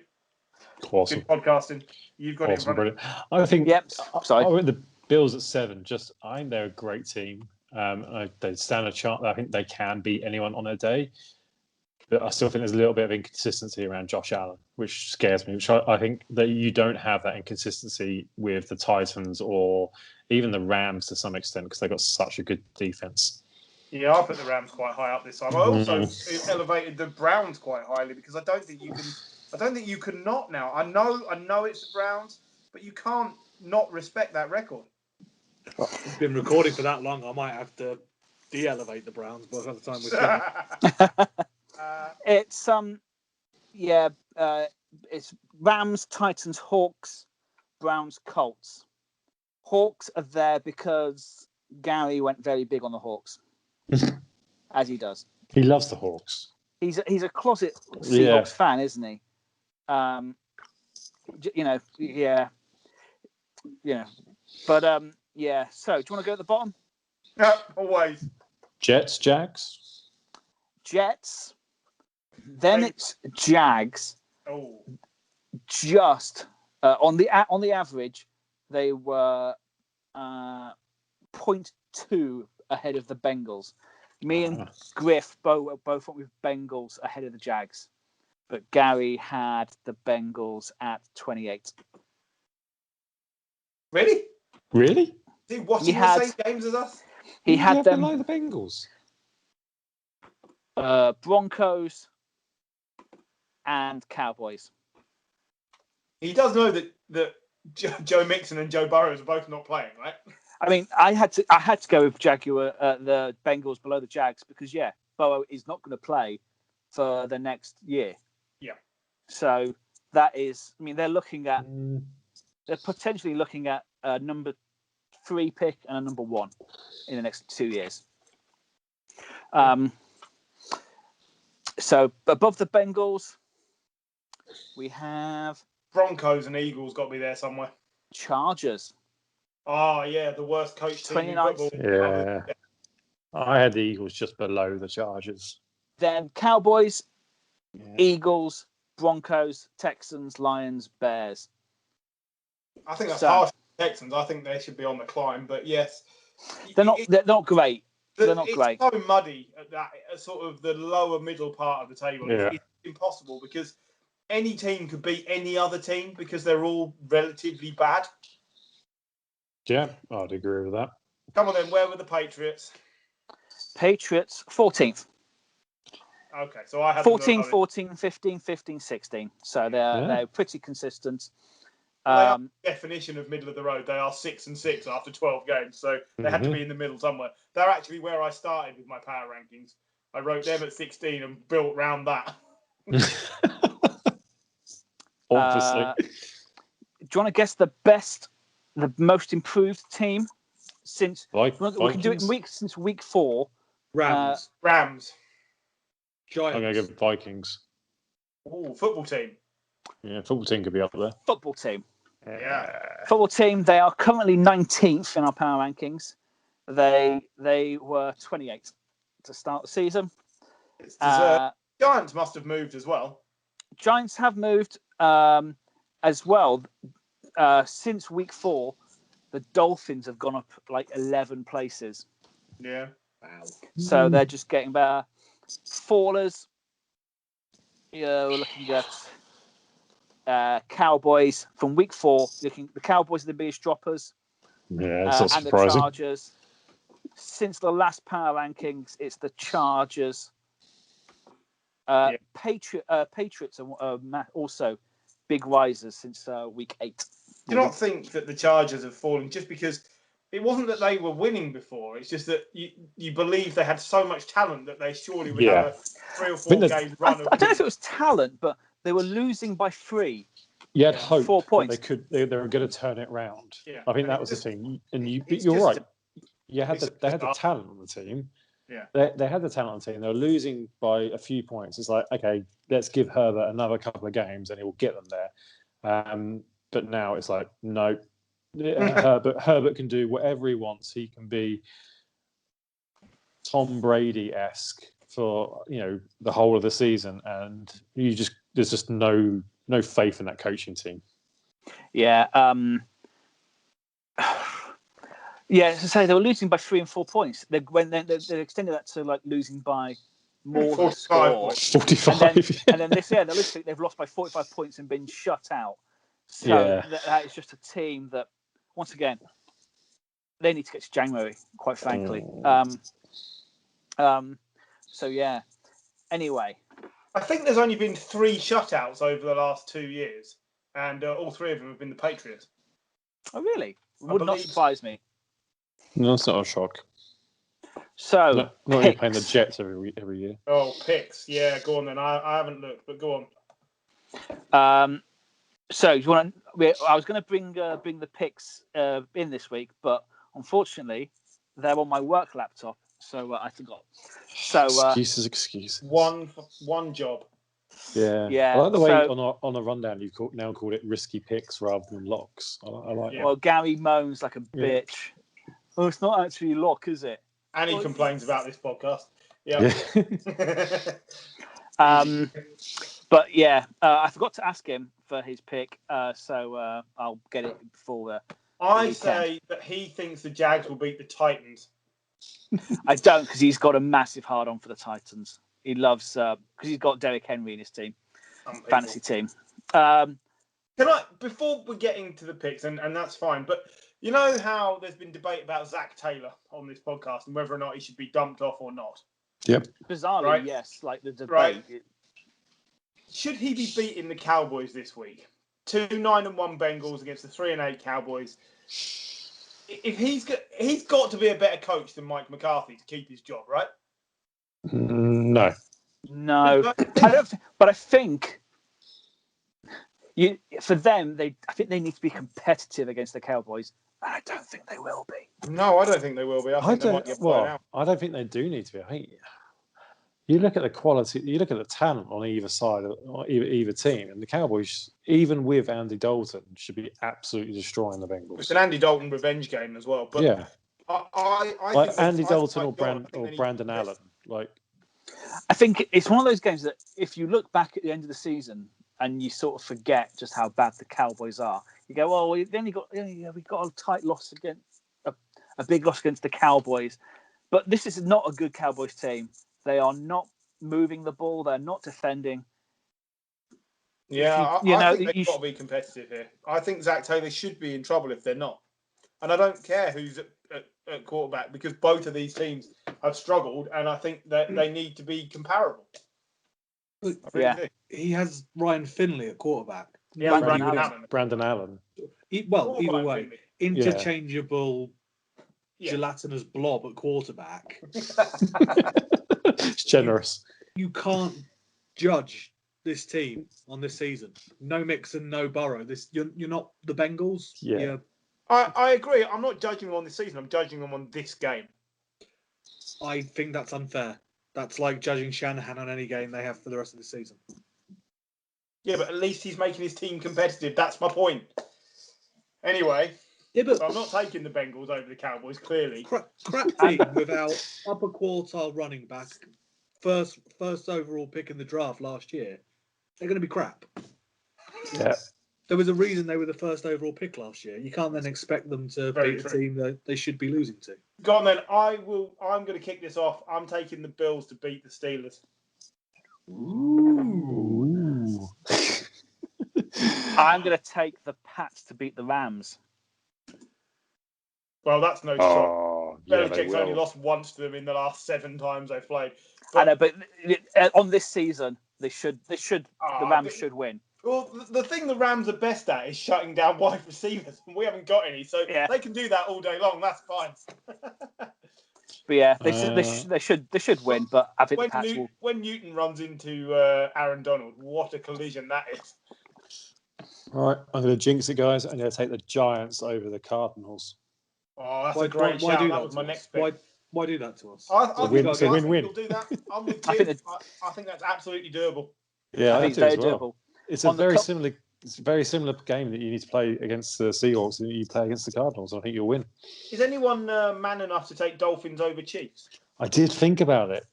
Awesome. Good podcasting. You've got it. Brilliant. I think. Yep. Sorry. I went the Bills at 7. I think they're a great team. They stand a chance. I think they can beat anyone on a day. But I still think there's a little bit of inconsistency around Josh Allen, which scares me. Which I think that you don't have that inconsistency with the Titans or even the Rams to some extent because they've got such a good defense. Yeah, I put the Rams quite high up this time. I also elevated the Browns quite highly because I don't think you can not now. I know it's the Browns, but you can't not respect that record. It's been recording for that long. I might have to de-elevate the Browns by the time we're done. It's Rams, Titans, Hawks, Browns, Colts. Hawks are there because Gary went very big on the Hawks, as he does. He loves the Hawks. He's a closet Seahawks fan, isn't he? But So, do you want to go at the bottom? Yeah, always. Jets, Jags. Jets. Then it's Jags. Oh. Just on the average, they were 0.2 ahead of the Bengals. Me and Griff both went with Bengals ahead of the Jags, but Gary had the Bengals at 28. Really? Really? Is he watching the same games as us? He had them below the Bengals. Broncos and Cowboys. He does know that Joe Mixon and Joe Burrows are both not playing, right? I mean, I had to go with Jaguar, the Bengals below the Jags because Burrow is not going to play for the next year. Yeah. So that is, I mean, they're potentially looking at a number 3 pick and a number 1 in the next 2 years. So above the Bengals, we have Broncos and Eagles got to be there somewhere. Chargers. Oh, yeah, the worst coach team in 29th. football. Yeah. I had the Eagles just below the Chargers. Then Cowboys, Eagles, Broncos, Texans, Lions, Bears. I think that's harsh for the Texans. I think they should be on the climb, but yes. They're not great. They're not great. It's so muddy at sort of the lower middle part of the table. Yeah. It's impossible because any team could beat any other team because they're all relatively bad. Yeah, I'd agree with that. Come on then, where were the Patriots? Patriots, 14th. Okay, so I had 14, 14, 15, 15, 16. So they're pretty consistent. They are the definition of middle of the road. They are 6-6 after 12 games, so they had to be in the middle somewhere. They're actually where I started with my power rankings. I wrote them at 16 and built round that. Obviously. Do you want to guess the most improved team since we can do it since week 4? Rams. Rams. Giants. I'm going to go Vikings. Oh, football team. Yeah, football team could be up there. Football team. Yeah. Football team. They are currently 19th in our power rankings. They were 28th to start the season. It's deserved. Giants must have moved as well. Giants have moved as well. Since week 4, the Dolphins have gone up like 11 places. Yeah. Wow. So they're just getting better. Fallers. We're looking at Cowboys from week 4. The Cowboys are the biggest droppers. Yeah, it's not and surprising. The Chargers. Since the last power rankings, it's the Chargers. Patriots are also big risers since week 8. Do you not think that the Chargers have fallen just because it wasn't that they were winning before? It's just that you believe they had so much talent that they surely would have a 3 or 4 game run. I don't know if it was talent, but they were losing by 3. You had hope 4 points. They were going to turn it round. Yeah. I think that was the thing. And you're right. They had the talent on the team. Yeah. They had the talent on the team. They were losing by a few points. It's like, okay, let's give Herbert another couple of games and he will get them there. But now it's like, no. Herbert can do whatever he wants. He can be Tom Brady-esque for the whole of the season, and there's just no faith in that coaching team. Yeah. As I say, they were losing by 3 and 4 points. They extended that to like losing by more than 45. And then this year, they've lost by 45 points and been shut out. So that is just a team that, once again, they need to get to January, quite frankly. So yeah. Anyway, I think there's only been 3 shutouts over the last 2 years, and all 3 of them have been the Patriots. Oh, really? Would not surprise me. No, it's not a shock. So, not when you're playing the Jets every year. Oh, picks. Yeah, go on then. I haven't looked, but go on. So you want to? I was going to bring the picks in this week, but unfortunately, they're on my work laptop, so I forgot. So excuses. One job. Yeah. I like the way on a rundown you've now called it risky picks rather than locks. I like that. Well, Gary moans like a bitch. Oh, it's not actually lock, is it? And he complains about this podcast. Yeah. But yeah, I forgot to ask him for his pick, so I'll get it before I say that he thinks the Jags will beat the Titans. I don't, because he's got a massive hard-on for the Titans. He loves because he's got Derrick Henry in his team, fantasy team. Can I, before we get into the picks, and that's fine, but you know how there's been debate about Zach Taylor on this podcast and whether or not he should be dumped off or not? Yep. Bizarrely, right? Yes, like the debate. Right. Should he be beating the Cowboys this week? 2 9-1 Bengals against the 3-8 Cowboys. if he's got to be a better coach than Mike McCarthy to keep his job, right? No. No, I don't. But I think for them, I think they need to be competitive against the Cowboys, and I don't think they will be. No, I don't think they will be. I think they might get blown out. I don't think they do need to be. I think you look at the quality, you look at the talent on either side of either team, and the Cowboys, even with Andy Dalton, should be absolutely destroying the Bengals. It's an Andy Dalton revenge game as well. But yeah, I like think Andy Dalton or Brandon Allen, like. I think it's one of those games that if you look back at the end of the season and you sort of forget just how bad the Cowboys are, you go, well, we got a tight loss against a big loss against the Cowboys, but this is not a good Cowboys team. They are not moving the ball. They're not defending. Yeah, I think they've got to be competitive here. I think Zach Taylor should be in trouble if they're not, and I don't care who's at quarterback because both of these teams have struggled, and I think that they need to be comparable. He has Ryan Finley at quarterback. Yeah, Brandon Allen. Either way, interchangeable gelatinous blob at quarterback. It's generous. You can't judge this team on this season. No Mixon, no Burrow. You're not the Bengals. Yeah. I agree. I'm not judging them on this season. I'm judging them on this game. I think that's unfair. That's like judging Shanahan on any game they have for the rest of the season. Yeah, but at least he's making his team competitive. That's my point. Anyway, so I'm not taking the Bengals over the Cowboys, clearly. Crap team without upper quartile running back, first overall pick in the draft last year. They're going to be crap. Yeah. There was a reason they were the first overall pick last year. You can't then expect them to beat a team that they should be losing to. Go on then. I'm going to kick this off. I'm taking the Bills to beat the Steelers. Ooh. I'm going to take the Pats to beat the Rams. Well, that's no shock. Yeah, Belichick's only lost once to them in the last 7 times they've played. I know, but on this season, the Rams should win. Well, the thing the Rams are best at is shutting down wide receivers, and we haven't got any, so they can do that all day long. That's fine. But yeah, they should win. But I think the Pats will. When Newton runs into Aaron Donald, what a collision that is! All right, I'm going to jinx it, guys. I'm going to take the Giants over the Cardinals. Oh, that's a great shout. That was my next pick. Why do that to us? I think win-win. You'll do that. I'm with you. I think that's absolutely doable. Yeah, I think it's very doable. It's a very similar game that you need to play against the Seahawks and you play against the Cardinals. I think you'll win. Is anyone man enough to take Dolphins over Chiefs? I did think about it.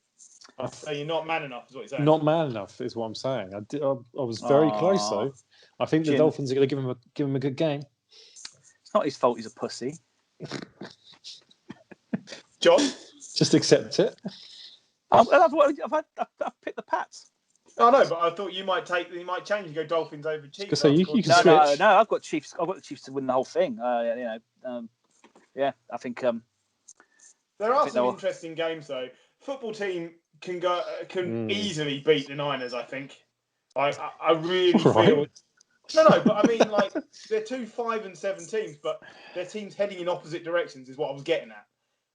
So you're not man enough, is what you're saying? Not man enough is what I'm saying. I was very close though. I think the Dolphins are going to give him a good game. It's not his fault. He's a pussy. John, just accept it. I've picked the Pats. Oh no, but I thought you might change and go Dolphins over Chiefs. So you can switch. No, I've got Chiefs. I've got the Chiefs to win the whole thing. I think. There are some interesting games though. Football team can easily beat the Niners. I think. I really feel. No, but I mean, like they're 2 5-7 teams, but their teams heading in opposite directions is what I was getting at,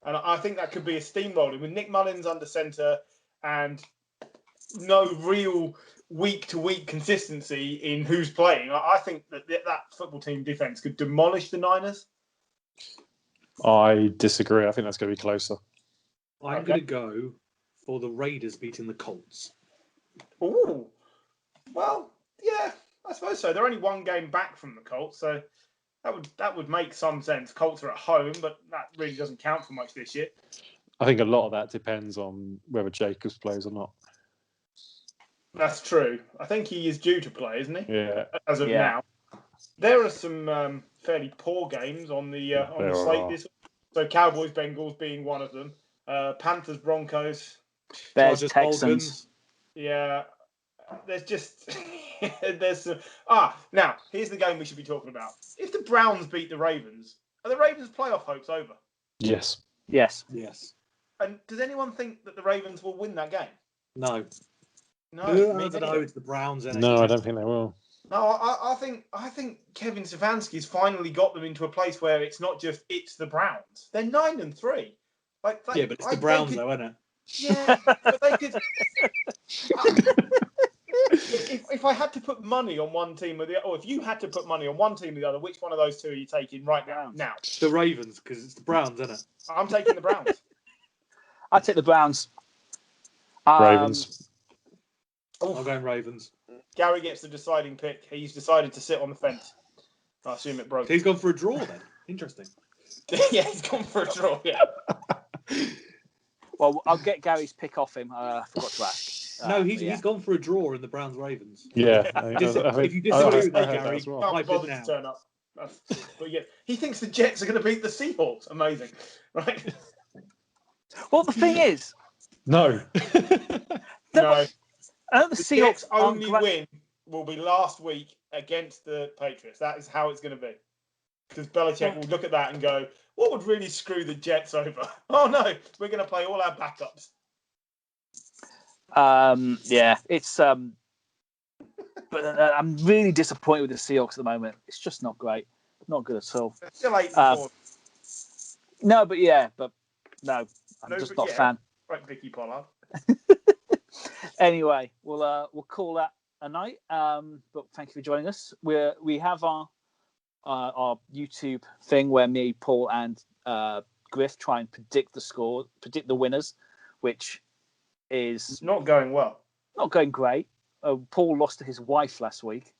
and I think that could be a steamrolling with Nick Mullins under centre and no real week-to-week consistency in who's playing. I think that football team defense could demolish the Niners. I disagree. I think that's going to be closer. I'm going to go for the Raiders beating the Colts. Ooh, well, yeah. I suppose so. They're only 1 game back from the Colts, so that would make some sense. Colts are at home, but that really doesn't count for much this year. I think a lot of that depends on whether Jacobs plays or not. That's true. I think he is due to play, isn't he? Yeah. As of now, there are some fairly poor games on the slate this week. So Cowboys, Bengals being one of them. Panthers, Broncos, Bears, Texans. Yeah. There's some. Now here's the game we should be talking about. If the Browns beat the Ravens, are the Ravens' playoff hopes over? Yes. And does anyone think that the Ravens will win that game? No. No. I don't know. It's the Browns. No, I don't think they will. No, I think Kevin Stefanski's finally got them into a place where it's not just it's the Browns. They're 9-3. Like yeah, but it's the Browns, though, isn't it? Yeah, but they could. If I had to put money on one team or the other, or if you had to put money on one team or the other, which one of those two are you taking right now? Now, the Ravens, because it's the Browns, isn't it? I'm taking the Browns. I'd take the Browns. Ravens. I'm going Ravens. Gary gets the deciding pick. He's decided to sit on the fence. I assume it broke. So he's gone for a draw then. Interesting. Yeah, he's gone for a draw. Yeah. Well, I'll get Gary's pick off him. I forgot to ask. No, he's gone for a draw in the Browns Ravens. Yeah. If you disagree with me, I heard that Gary, as well. Can't be pipe in bothered now. to turn up. But yeah, he thinks the Jets are going to beat the Seahawks. Amazing, right? Well, the thing is, No. No, the the Seahawks Jets' only win will be last week against the Patriots. That is how it's going to be. Because Belichick will look at that and go, what would really screw the Jets over? Oh, no, we're going to play all our backups. Yeah, it's. But I'm really disappointed with the Seahawks at the moment. It's just not great. Not good at all. They're still 8-4. No, no, I'm just not a fan. Right, Vicky Pollard. Anyway, we'll call that a night. But thank you for joining us. We have our YouTube thing where me, Paul, and Griff try and predict the score, predict the winners, which is not going well. Not going great. Paul lost to his wife last week.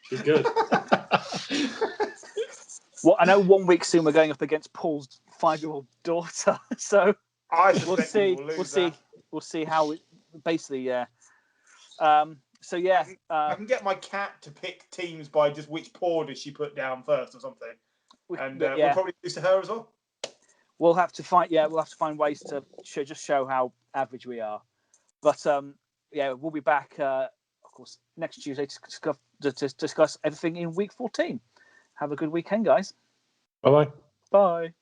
She's good. Well, I know 1 week soon we're going up against Paul's 5-year-old daughter, so we'll see. We'll see how it basically. Yeah. So yeah, I can get my cat to pick teams by just which paw does she put down first or something, and we'll probably lose to her as well. We'll have to find ways to show how average we are. But we'll be back, of course, next Tuesday to discuss everything in week 14. Have a good weekend, guys. Bye-bye. Bye.